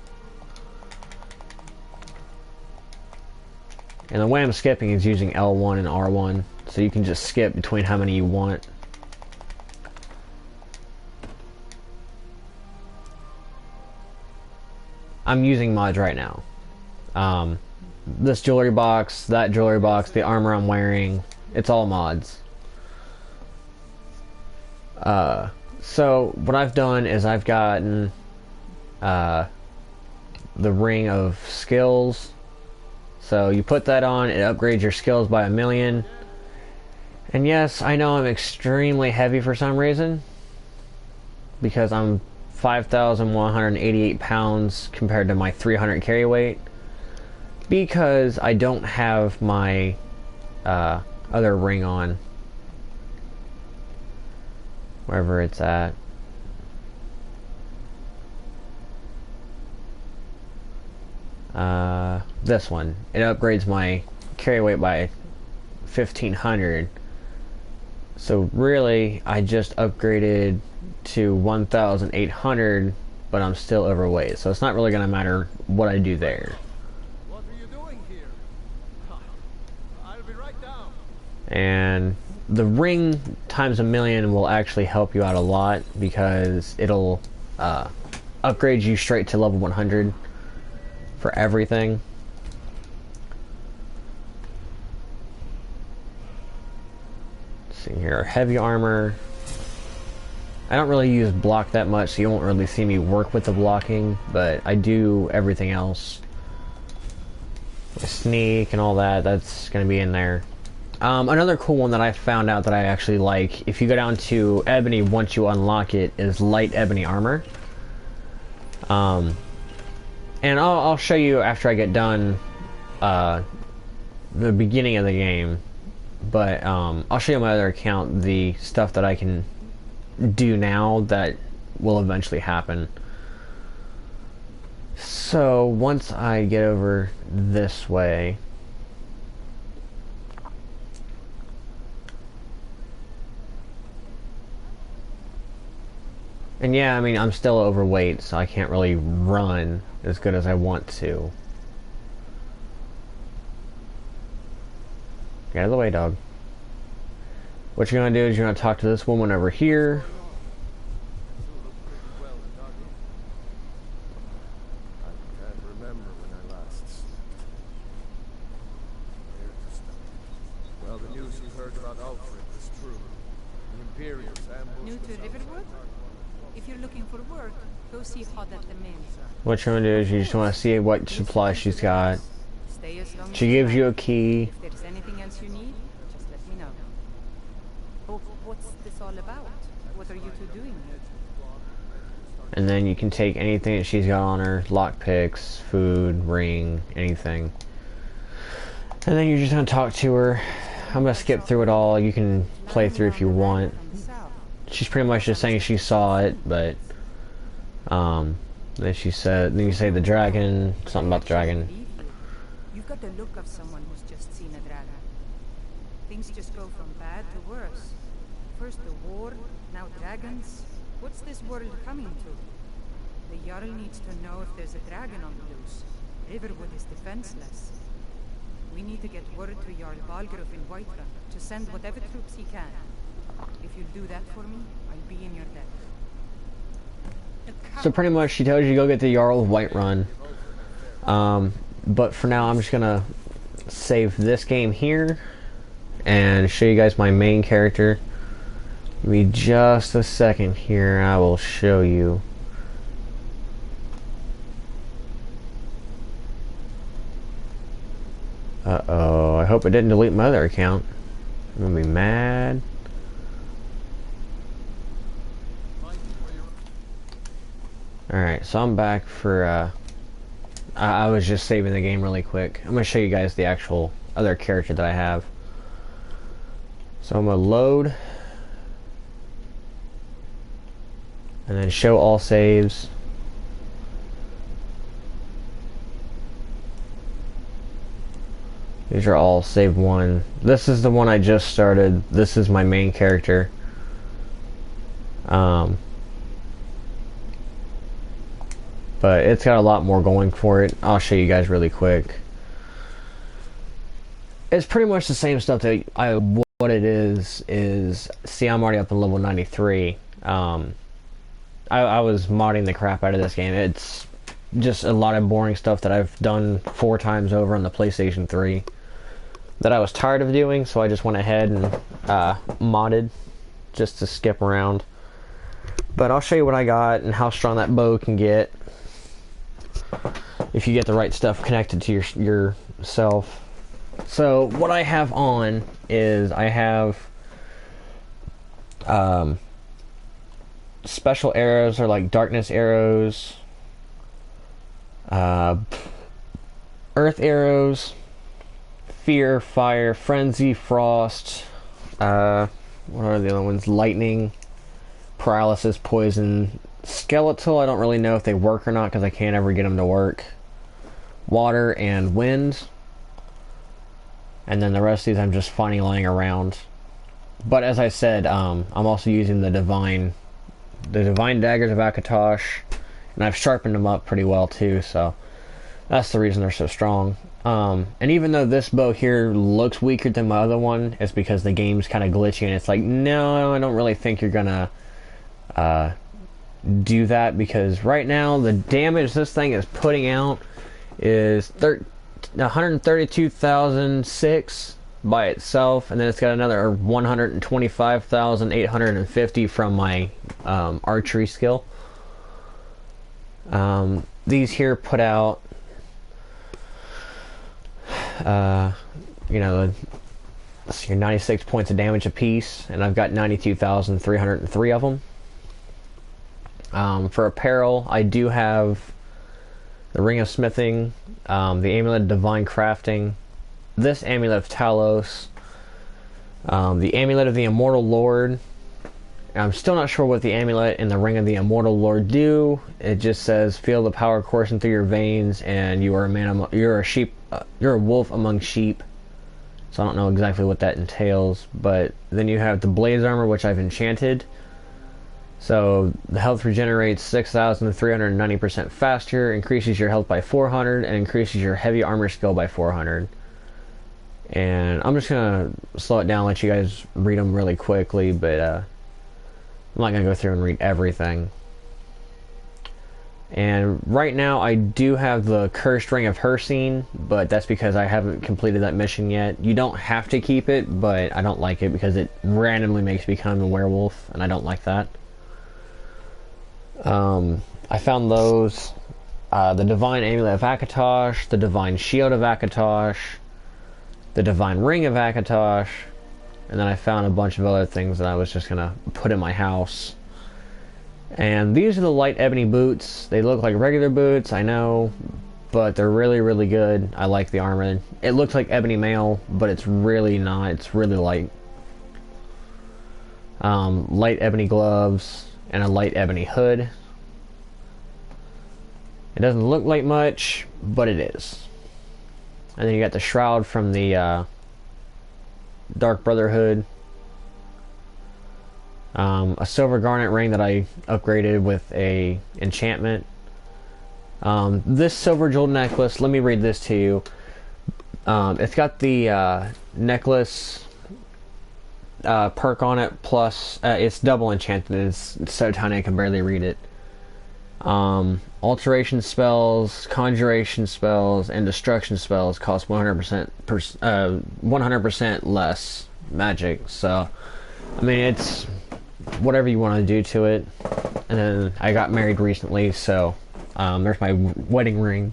And the way I'm skipping is using L1 and R1, so you can just skip between how many you want. I'm using mods right now. This jewelry box, that jewelry box, the armor I'm wearing, it's all mods. So what I've done is I've gotten the ring of skills. So you put that on, it upgrades your skills by 1,000,000. And yes, I know I'm extremely heavy for some reason, because I'm 5,188 pounds compared to my 300 carry weight, because I don't have my other ring on, wherever it's at. This one. It upgrades my carry weight by 1,500. So really, I just upgraded to 1,800, but I'm still overweight. So it's not really going to matter what I do there. What are you doing here? I'll be right down. And the ring times 1,000,000 will actually help you out a lot, because it'll upgrade you straight to level 100 for everything. Let's see here, heavy armor. I don't really use block that much, so you won't really see me work with the blocking, but I do everything else. Sneak and all that, that's going to be in there. Another cool one that I found out that I actually like, if you go down to Ebony once you unlock it, is light ebony armor. And I'll show you after I get done the beginning of the game, but I'll show you on my other account the stuff that I can do now that will eventually happen. So once I get over this way, and yeah, I mean, I'm still overweight, so I can't really run as good as I want to. Get out of the way, dog. What you're gonna do is you're gonna talk to this woman over here. Well done. I can't remember when I last slept. Where to start? Well, the news you heard about Alfred is true. The Imperials ambushed New to us Riverwood? If you're looking for work, go see Hod at the mill. What you're gonna do is you just wanna see what supplies she's got. Stay as long as She gives you a like. key. If there's anything else you need, just let me know. Oh, what's this all about? What are you two doing here? And then you can take anything that she's got on her. Lockpicks, food, ring, anything. And then you're just gonna talk to her. I'm gonna skip through it all. You can play through if you want. From the south. She's pretty much just saying she saw it, but then she said, then you say the dragon, something about the dragon. Believe you. You've got the look of someone who's just seen a dragon. Things just go from bad to worse. First the war, now dragons. What's this world coming to? The Jarl needs to know if there's a dragon on the loose. Riverwood is defenseless. We need to get word to Jarl Balgrove in Whiterun to send whatever troops he can. If you'll do that for me, I'll be in your debt. So pretty much she tells you to go get the Jarl of Whiterun. But for now I'm just gonna save this game here and show you guys my main character. Give me just a second here and I will show you. Uh-oh, I hope it didn't delete my other account. I'm gonna be mad. Alright, so I'm back for, I was just saving the game really quick. I'm gonna show you guys the actual other character that I have. So I'm gonna load. And then show all saves. These are all save one. This is the one I just started. This is my main character. But it's got a lot more going for it. I'll show you guys really quick. It's pretty much the same stuff that what it is, see, I'm already up in level 93. I was modding the crap out of this game. It's just a lot of boring stuff that I've done 4 times over on the PlayStation 3 that I was tired of doing, so I just went ahead and modded just to skip around. But I'll show you what I got and how strong that bow can get if you get the right stuff connected to yourself. So what I have on is I have special arrows, or like darkness arrows, earth arrows, fear, fire, frenzy, frost, what are the other ones? Lightning, paralysis, poison, skeletal. I don't really know if they work or not because I can't ever get them to work. Water and wind. And then the rest of these I'm just finding lying around. But as I said, I'm also using the divine daggers of Akatosh, and I've sharpened them up pretty well too, so that's the reason they're so strong. And even though this bow here looks weaker than my other one, it's because the game's kind of glitchy, and it's like, no, I don't really think you're gonna do that, because right now the damage this thing is putting out is 132,006 by itself, and then it's got another 125,850 from my archery skill. These here put out you know, let's see, 96 points of damage apiece, and I've got 92,303 of them. For apparel, I do have the Ring of Smithing, the Amulet of Divine Crafting, this Amulet of Talos, the Amulet of the Immortal Lord. I'm still not sure what the Amulet and the Ring of the Immortal Lord do. It just says, feel the power coursing through your veins, and you are a man. You're a sheep. You're a wolf among sheep. So I don't know exactly what that entails. But then you have the Blaze Armor, which I've enchanted. So the health regenerates 6,390% faster, increases your health by 400, and increases your heavy armor skill by 400. And I'm just gonna slow it down, let you guys read them really quickly, but I'm not gonna go through and read everything. And right now I do have the Cursed Ring of Hersine, but that's because I haven't completed that mission yet. You don't have to keep it, but I don't like it because it randomly makes me become a werewolf, and I don't like that. I found those. The Divine Amulet of Akatosh, the Divine Shield of Akatosh, the Divine Ring of Akatosh, and then I found a bunch of other things that I was just gonna put in my house. And these are the light ebony boots. They look like regular boots, I know, but they're really, really good. I like the armor. It looks like ebony mail, but it's really not. It's really light. Light ebony gloves and a light ebony hood. It doesn't look like much, but it is. And then you got the shroud from the Dark Brotherhood. A silver garnet ring that I upgraded with a enchantment. This silver jeweled necklace, let me read this to you. It's got the necklace perk on it, plus it's double enchanted. It's so tiny I can barely read it. Alteration spells, conjuration spells, and destruction spells cost 100% less magic. So, I mean, it's whatever you want to do to it. And then I got married recently, so there's my wedding ring.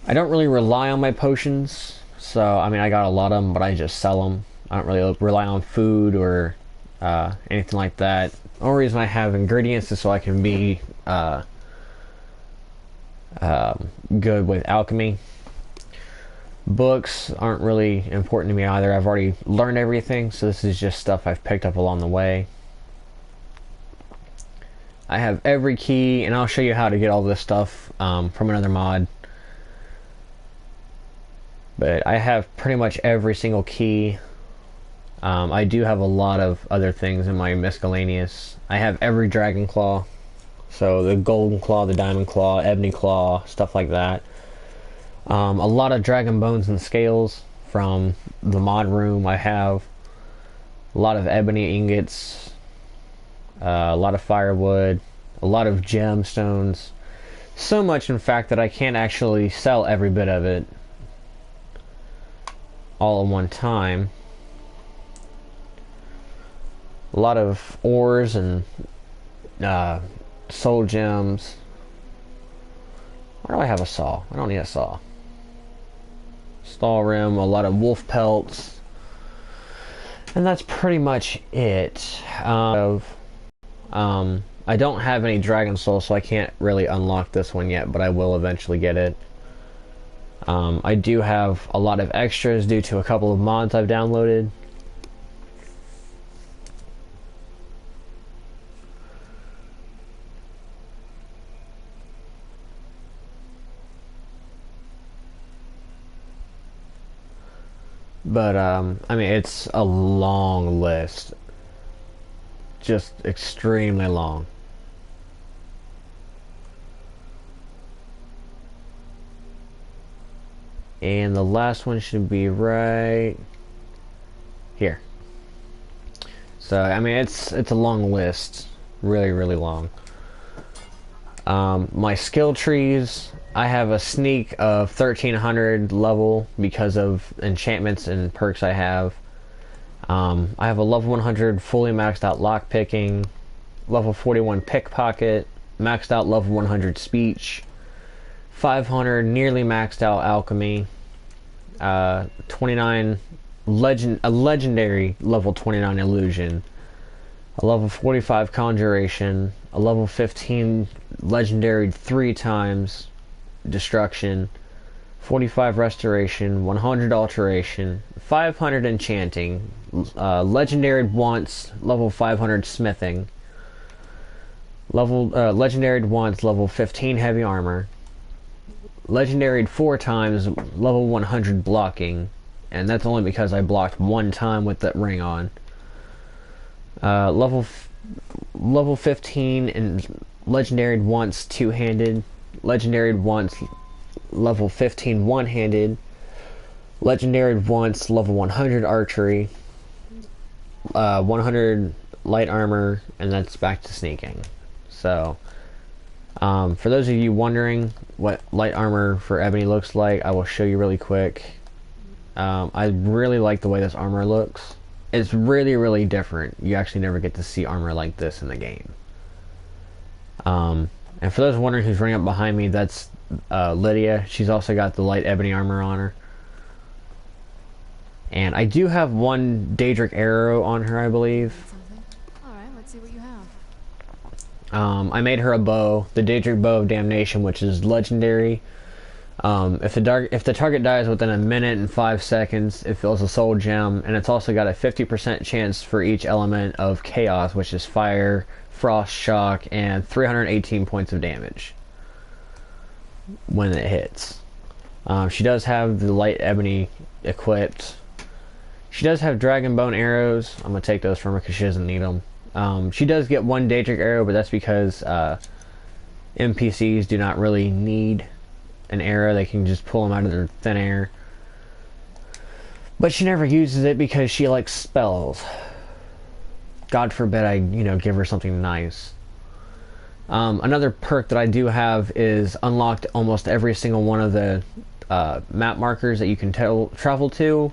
I don't really rely on my potions, so I mean, I got a lot of them, but I just sell them. I don't really rely on food or anything like that. The only reason I have ingredients is so I can be good with alchemy. Books aren't really important to me either. I've already learned everything, so this is just stuff I've picked up along the way. I have every key, and I'll show you how to get all this stuff from another mod. But I have pretty much every single key. I do have a lot of other things in my miscellaneous. I have every dragon claw. So the golden claw, the diamond claw, ebony claw, stuff like that. A lot of dragon bones and scales from the mod room. I have a lot of ebony ingots, a lot of firewood, a lot of gemstones. So much, in fact, that I can't actually sell every bit of it all at one time. A lot of ores and soul gems. Why do I have a saw? I don't need a saw. Stall rim, a lot of wolf pelts. And that's pretty much it. I don't have any dragon soul, so I can't really unlock this one yet, but I will eventually get it. I do have a lot of extras due to a couple of mods I've downloaded. But, I mean, it's a long list. Just extremely long. And the last one should be right here. So, I mean, it's a long list. Really, really long. My skill trees, I have a sneak of 1300 level because of enchantments and perks I have. I have a level 100 fully maxed out lockpicking, level 41 pickpocket, maxed out level 100 speech, 500 nearly maxed out alchemy, 29 a legendary level 29 illusion, a level 45 conjuration, a level 15 legendary 3 times destruction, 45 restoration, 100 alteration, 500 enchanting, legendary once, level 500 smithing, legendary once, level 15 heavy armor, legendary 4 times, level 100 blocking, and that's only because I blocked 1 time with that ring on. Level 15 and legendary once 2-handed, legendary once level 15 one-handed, Legendary once, level 100 archery, 100 light armor, and that's back to sneaking. So, for those of you wondering what light armor for Ebony looks like, I will show you really quick. I really like the way this armor looks. It's really, really different. You actually never get to see armor like this in the game. And for those wondering who's running up behind me, that's Lydia. She's also got the light ebony armor on her. And I do have one Daedric arrow on her, I believe. Alright, let's see what you have. I made her a bow, the Daedric Bow of Damnation, which is legendary. If the target dies within a minute and 5 seconds, it fills a soul gem, and it's also got a 50% chance for each element of chaos, which is fire, frost, shock, and 318 points of damage when it hits. She does have the light ebony equipped. She does have dragon bone arrows. I'm gonna take those from her because she doesn't need them. She does get one Daedric arrow, but that's because NPCs do not really need an arrow. They can just pull them out of their thin air. But she never uses it because she likes spells. God forbid I, give her something nice. Another perk that I do have is unlocked almost every single one of the map markers that you can travel to.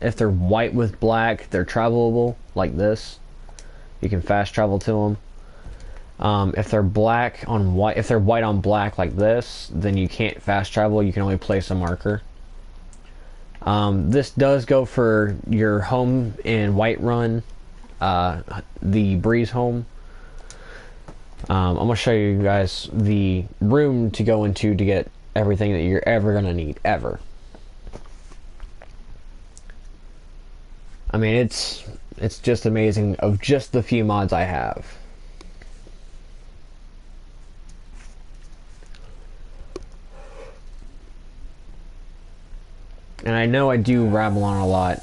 If they're white with black, they're travelable, like this. You can fast travel to them. If they're black on white, if they're white on black like this, then you can't fast travel. You can only place a marker. This does go for your home in Whiterun, the Breeze home. I'm gonna show you guys the room to go into to get everything that you're ever gonna need, ever. I mean, it's just amazing of just the few mods I have. And I know I do rabble on a lot.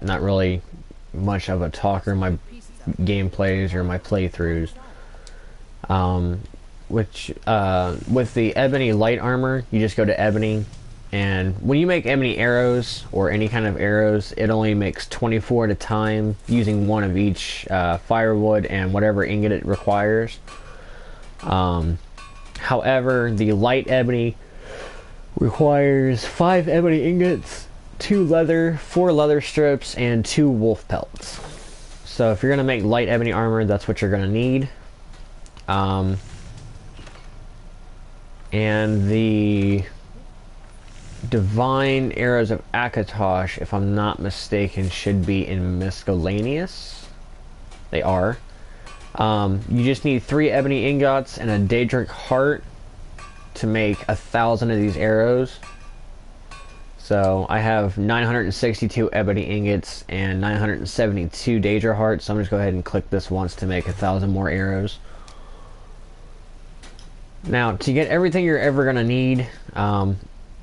Not really much of a talker in my gameplays or my playthroughs. With the ebony light armor, you just go to ebony, and when you make ebony arrows or any kind of arrows, it only makes 24 at a time, using one of each firewood and whatever ingot it requires. However, the light ebony requires 5 ebony ingots, 2 leather, 4 leather strips, and 2 wolf pelts. So if you're gonna make light ebony armor, that's what you're gonna need. And the divine arrows of Akatosh, if I'm not mistaken, should be in Miscellaneous. They are. You just need 3 ebony ingots and a Daedric heart to make 1,000 of these arrows. So I have 962 ebony ingots and 972 Daedra hearts, so I'm just go ahead and click this once to make 1,000 more arrows. Now, to get everything you're ever gonna need,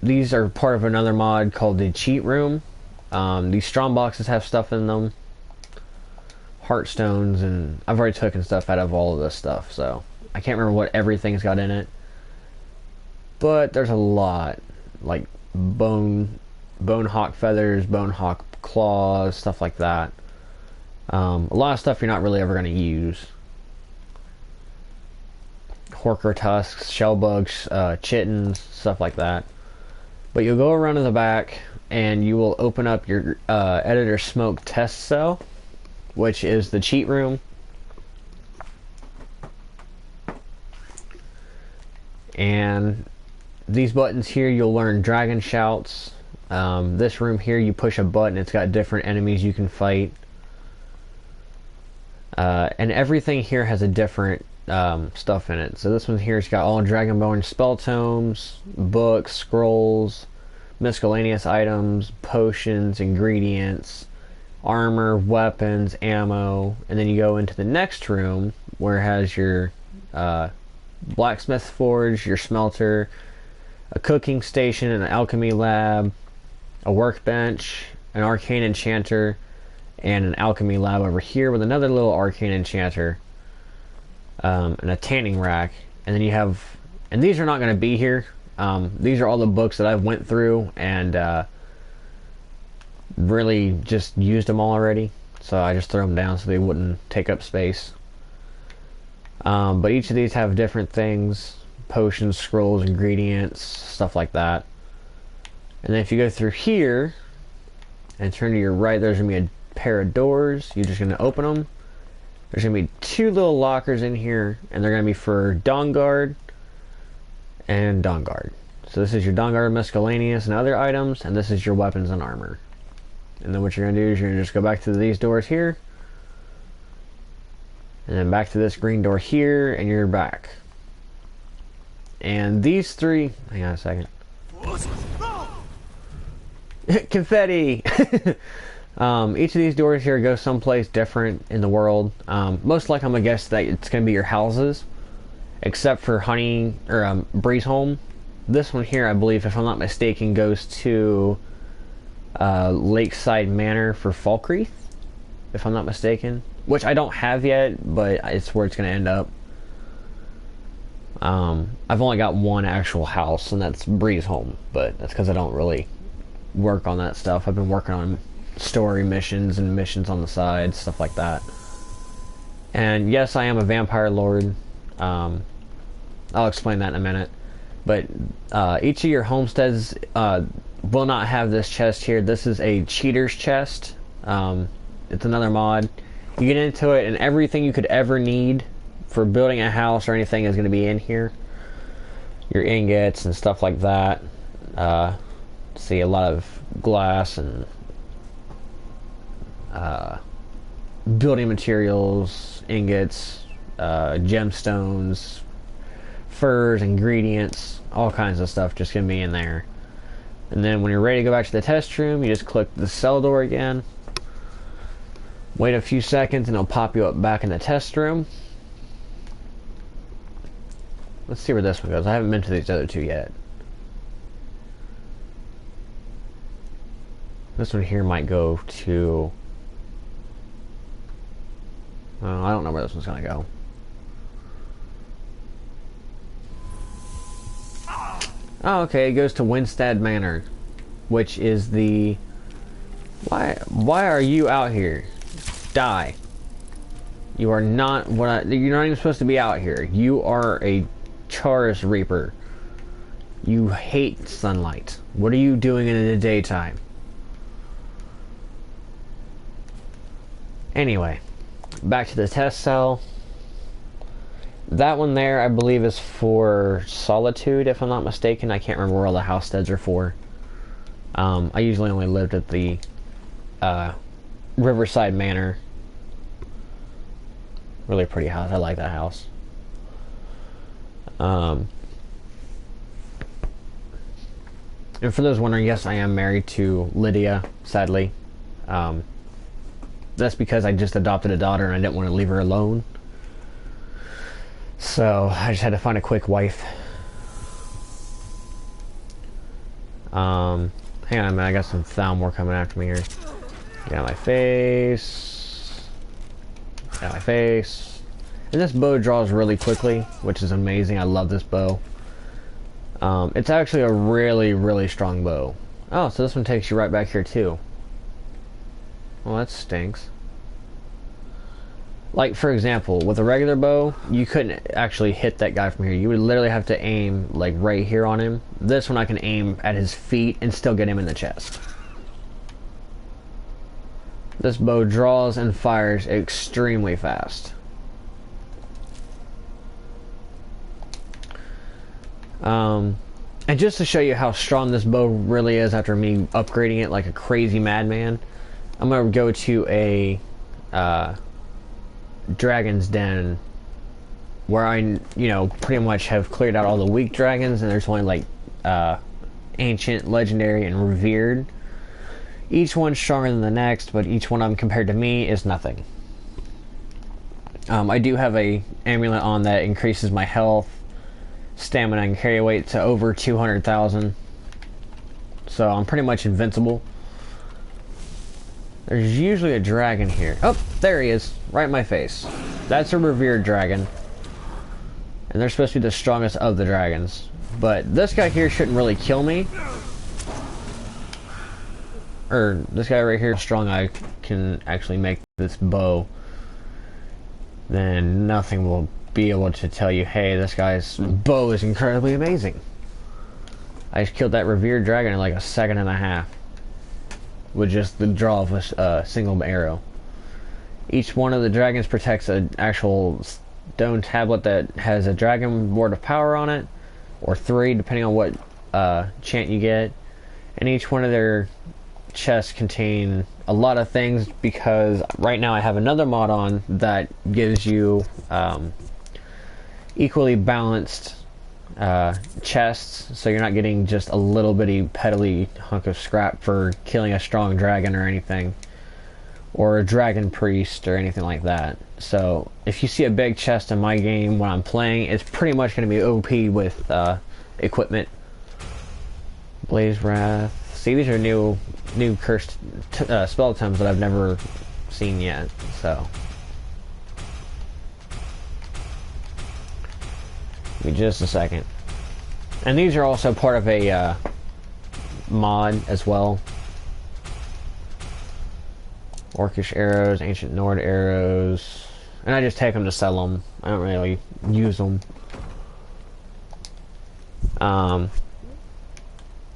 these are part of another mod called the Cheat Room. These strong boxes have stuff in them, heartstones, and I've already taken stuff out of all of this stuff, so I can't remember what everything's got in it. But there's a lot, like bone hawk feathers, bone hawk claws, stuff like that. A lot of stuff you're not really ever going to use. Horker tusks, shell bugs, chittens, stuff like that. But you'll go around to the back and you will open up your editor smoke test cell, which is the cheat room. And these buttons here, you'll learn dragon shouts. This room here, you push a button, it's got different enemies you can fight. And everything here has a different stuff in it. So this one here's got all Dragonborn spell tomes, books, scrolls, miscellaneous items, potions, ingredients, armor, weapons, ammo. And then you go into the next room where it has your blacksmith forge, your smelter, a cooking station, an alchemy lab, a workbench, an arcane enchanter, and an alchemy lab over here with another little arcane enchanter, and a tanning rack. And then you have, and these are not going to be here These are all the books that I went through and really just used them all already. So I just threw them down so they wouldn't take up space. But each of these have different things. Potions, scrolls, ingredients, stuff like that. And then if you go through here and turn to your right, there's going to be a pair of doors. You're just going to open them. There's going to be 2 little lockers in here, and they're going to be for Dawnguard and Dawnguard. So this is your Dawnguard miscellaneous and other items, and this is your weapons and armor. And then what you're going to do is you're going to just go back to these doors here, and then back to this green door here, and you're back. And these 3... Hang on a second. Confetti! Each of these doors here go someplace different in the world. Most likely I'm going to guess that it's going to be your houses. Except for Breeze Home. This one here, I believe, if I'm not mistaken, goes to Lakeside Manor for Falkreath. If I'm not mistaken. Which I don't have yet, but it's where it's going to end up. I've only got one actual house, and that's Breeze Home. But that's because I don't really work on that stuff. I've been working on story missions and missions on the side, stuff like that. And yes, I am a vampire lord. I'll explain that in a minute. But each of your homesteads will not have this chest here. This is a cheater's chest. It's another mod. You get into it, and everything you could ever need for building a house or anything is going to be in here. Your ingots and stuff like that. See a lot of glass and building materials, ingots, gemstones, furs, ingredients, all kinds of stuff just gonna be in there. And then when you're ready to go back to the test room, you just click the cell door again, wait a few seconds, and it'll pop you up back in the test room. Let's see where this one goes. I haven't been to these other 2 yet. This one here might go to... I don't know where this one's gonna go. Oh, okay, it goes to Winstead Manor, which is the... Why are you out here? Die. You are not you're not even supposed to be out here. You are a Charis Reaper. You hate sunlight. What are you doing in the daytime? Anyway, back to the test cell. That one there, I believe, is for Solitude, if I'm not mistaken. I can't remember where all the house steads are for. I usually only lived at the Riverside Manor. Really pretty house. I like that house. And for those wondering, yes, I am married to Lydia, sadly. That's because I just adopted a daughter and I didn't want to leave her alone. So I just had to find a quick wife. Hang on a minute, I got some Thalmor coming after me here. Get out my face. Get out my face. And this bow draws really quickly, which is amazing. I love this bow. It's actually a really, really strong bow. Oh, so this one takes you right back here too. Well, that stinks. Like, for example, with a regular bow, you couldn't actually hit that guy from here. You would literally have to aim, like, right here on him. This one I can aim at his feet and still get him in the chest. This bow draws and fires extremely fast. And just to show you how strong this bow really is after me upgrading it like a crazy madman, I'm going to go to a Dragon's Den where I, pretty much have cleared out all the weak dragons, and there's only like ancient, legendary, and revered. Each one's stronger than the next, but each one of them compared to me is nothing. I do have a amulet on that increases my health, stamina, and carry weight to over 200,000. So I'm pretty much invincible. There's usually a dragon here. Oh, there he is. Right in my face. That's a revered dragon. And they're supposed to be the strongest of the dragons. But this guy here shouldn't really kill me. Or this guy right here, strong I can actually make this bow. Then nothing will be able to tell you, hey, this guy's bow is incredibly amazing. I just killed that revered dragon in like a second and a half. With just the draw of a single arrow. Each one of the dragons protects an actual stone tablet that has a dragon word of power on it. Or 3, depending on what chant you get. And each one of their chests contain a lot of things, because right now I have another mod on that gives you equally balanced chests, so you're not getting just a little bitty peddly hunk of scrap for killing a strong dragon or anything, or a dragon priest or anything like that. So if you see a big chest in my game when I'm playing, it's pretty much going to be OP with equipment. Blaze Wrath. See, these are new cursed spell tomes that I've never seen yet. So give me just a second. And these are also part of a mod as well. Orcish arrows, ancient Nord arrows, and I just take them to sell them. I don't really use them.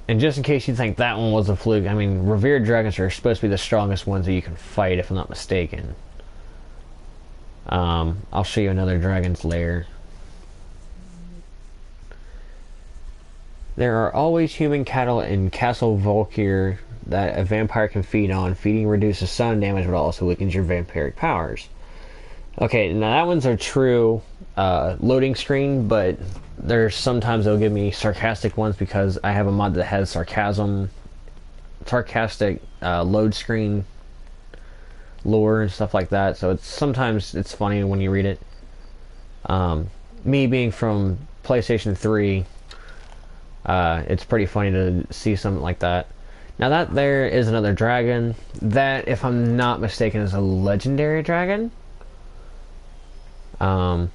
And just in case you think that one was a fluke, I mean, revered dragons are supposed to be the strongest ones that you can fight, if I'm not mistaken. I'll show you another dragon's lair. There are always human cattle in Castle Volkir that a vampire can feed on. Feeding reduces sun damage, but also weakens your vampiric powers. Okay, now that one's a true loading screen, but there's sometimes they'll give me sarcastic ones because I have a mod that has sarcastic load screen lore and stuff like that. So sometimes it's funny when you read it. Me being from PlayStation 3, it's pretty funny to see something like that. Now that there is another dragon. That, if I'm not mistaken, is a legendary dragon. I'll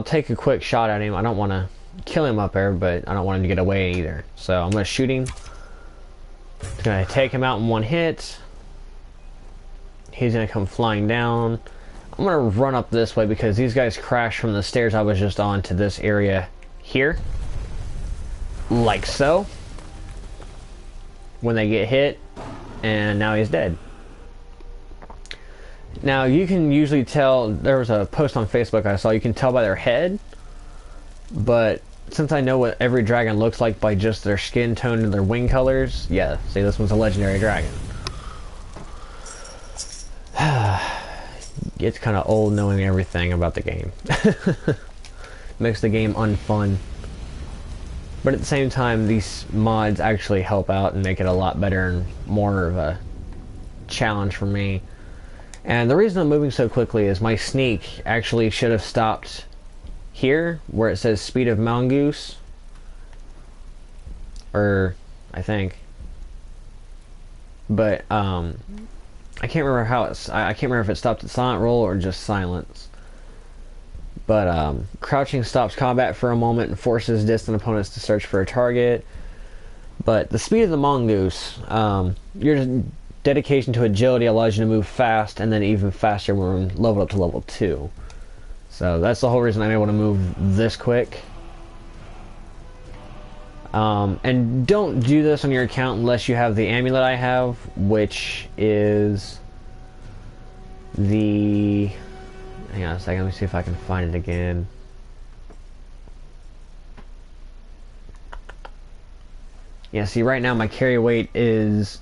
take a quick shot at him. I don't want to kill him up there, but I don't want him to get away either. So I'm going to shoot him. Just going to take him out in one hit. He's going to come flying down. I'm going to run up this way because these guys crashed from the stairs I was just on to this area here. Like so. When they get hit, and now he's dead. Now you can usually tell, there was a post on Facebook I saw, you can tell by their head, but since I know what every dragon looks like by just their skin tone and their wing colors, yeah, see, this one's a legendary dragon. It's kind of old knowing everything about the game. Makes the game unfun. But at the same time, these mods actually help out and make it a lot better and more of a challenge for me. And the reason I'm moving so quickly is my sneak actually should have stopped here, where it says speed of mongoose. Or, I think. But, I can't remember how it's... I can't remember if it stopped at silent roll or just silence. But crouching stops combat for a moment and forces distant opponents to search for a target. But the speed of the mongoose, your dedication to agility allows you to move fast, and then even faster when leveled up to level 2. So that's the whole reason I'm able to move this quick. And don't do this on your account unless you have the amulet I have, which is the... Hang on a second, let me see if I can find it again. Yeah, see, right now my carry weight is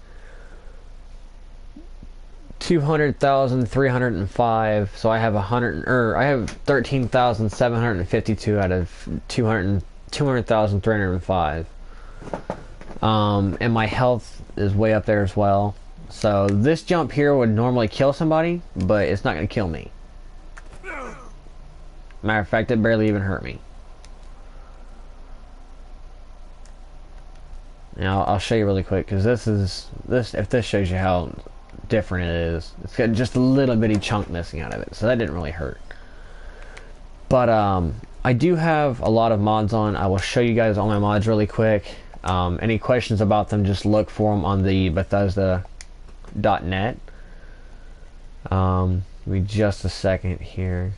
200,305, so I have I have 13,752 out of 200,305. And my health is way up there as well. So this jump here would normally kill somebody, but it's not going to kill me. Matter of fact, it barely even hurt me. Now I'll show you really quick, because if this shows you how different it is. It's got just a little bitty chunk missing out of it, so that didn't really hurt. But I do have a lot of mods on. I will show you guys all my mods really quick. Any questions about them, just look for them on the Bethesda.net. Give me just a second here.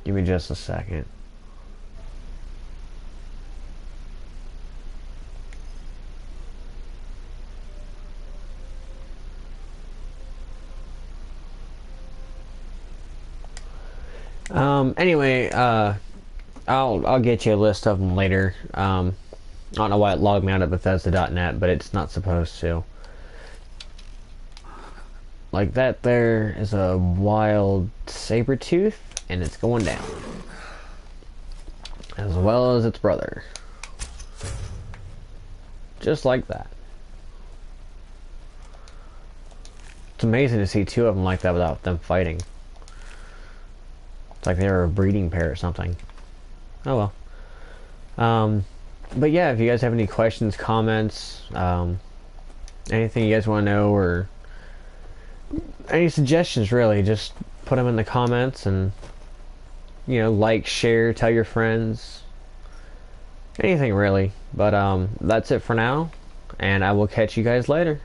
Give me just a second. Anyway, I'll get you a list of them later. I don't know why it logged me out of Bethesda.net, but it's not supposed to. Like that there is a wild saber tooth, and it's going down. As well as its brother. Just like that. It's amazing to see two of them like that without them fighting. It's like they were a breeding pair or something. Oh well. But yeah, if you guys have any questions, comments, anything you guys want to know, or any suggestions, really, just put them in the comments, and you know, like, share, tell your friends, anything really. But that's it for now, and I will catch you guys later.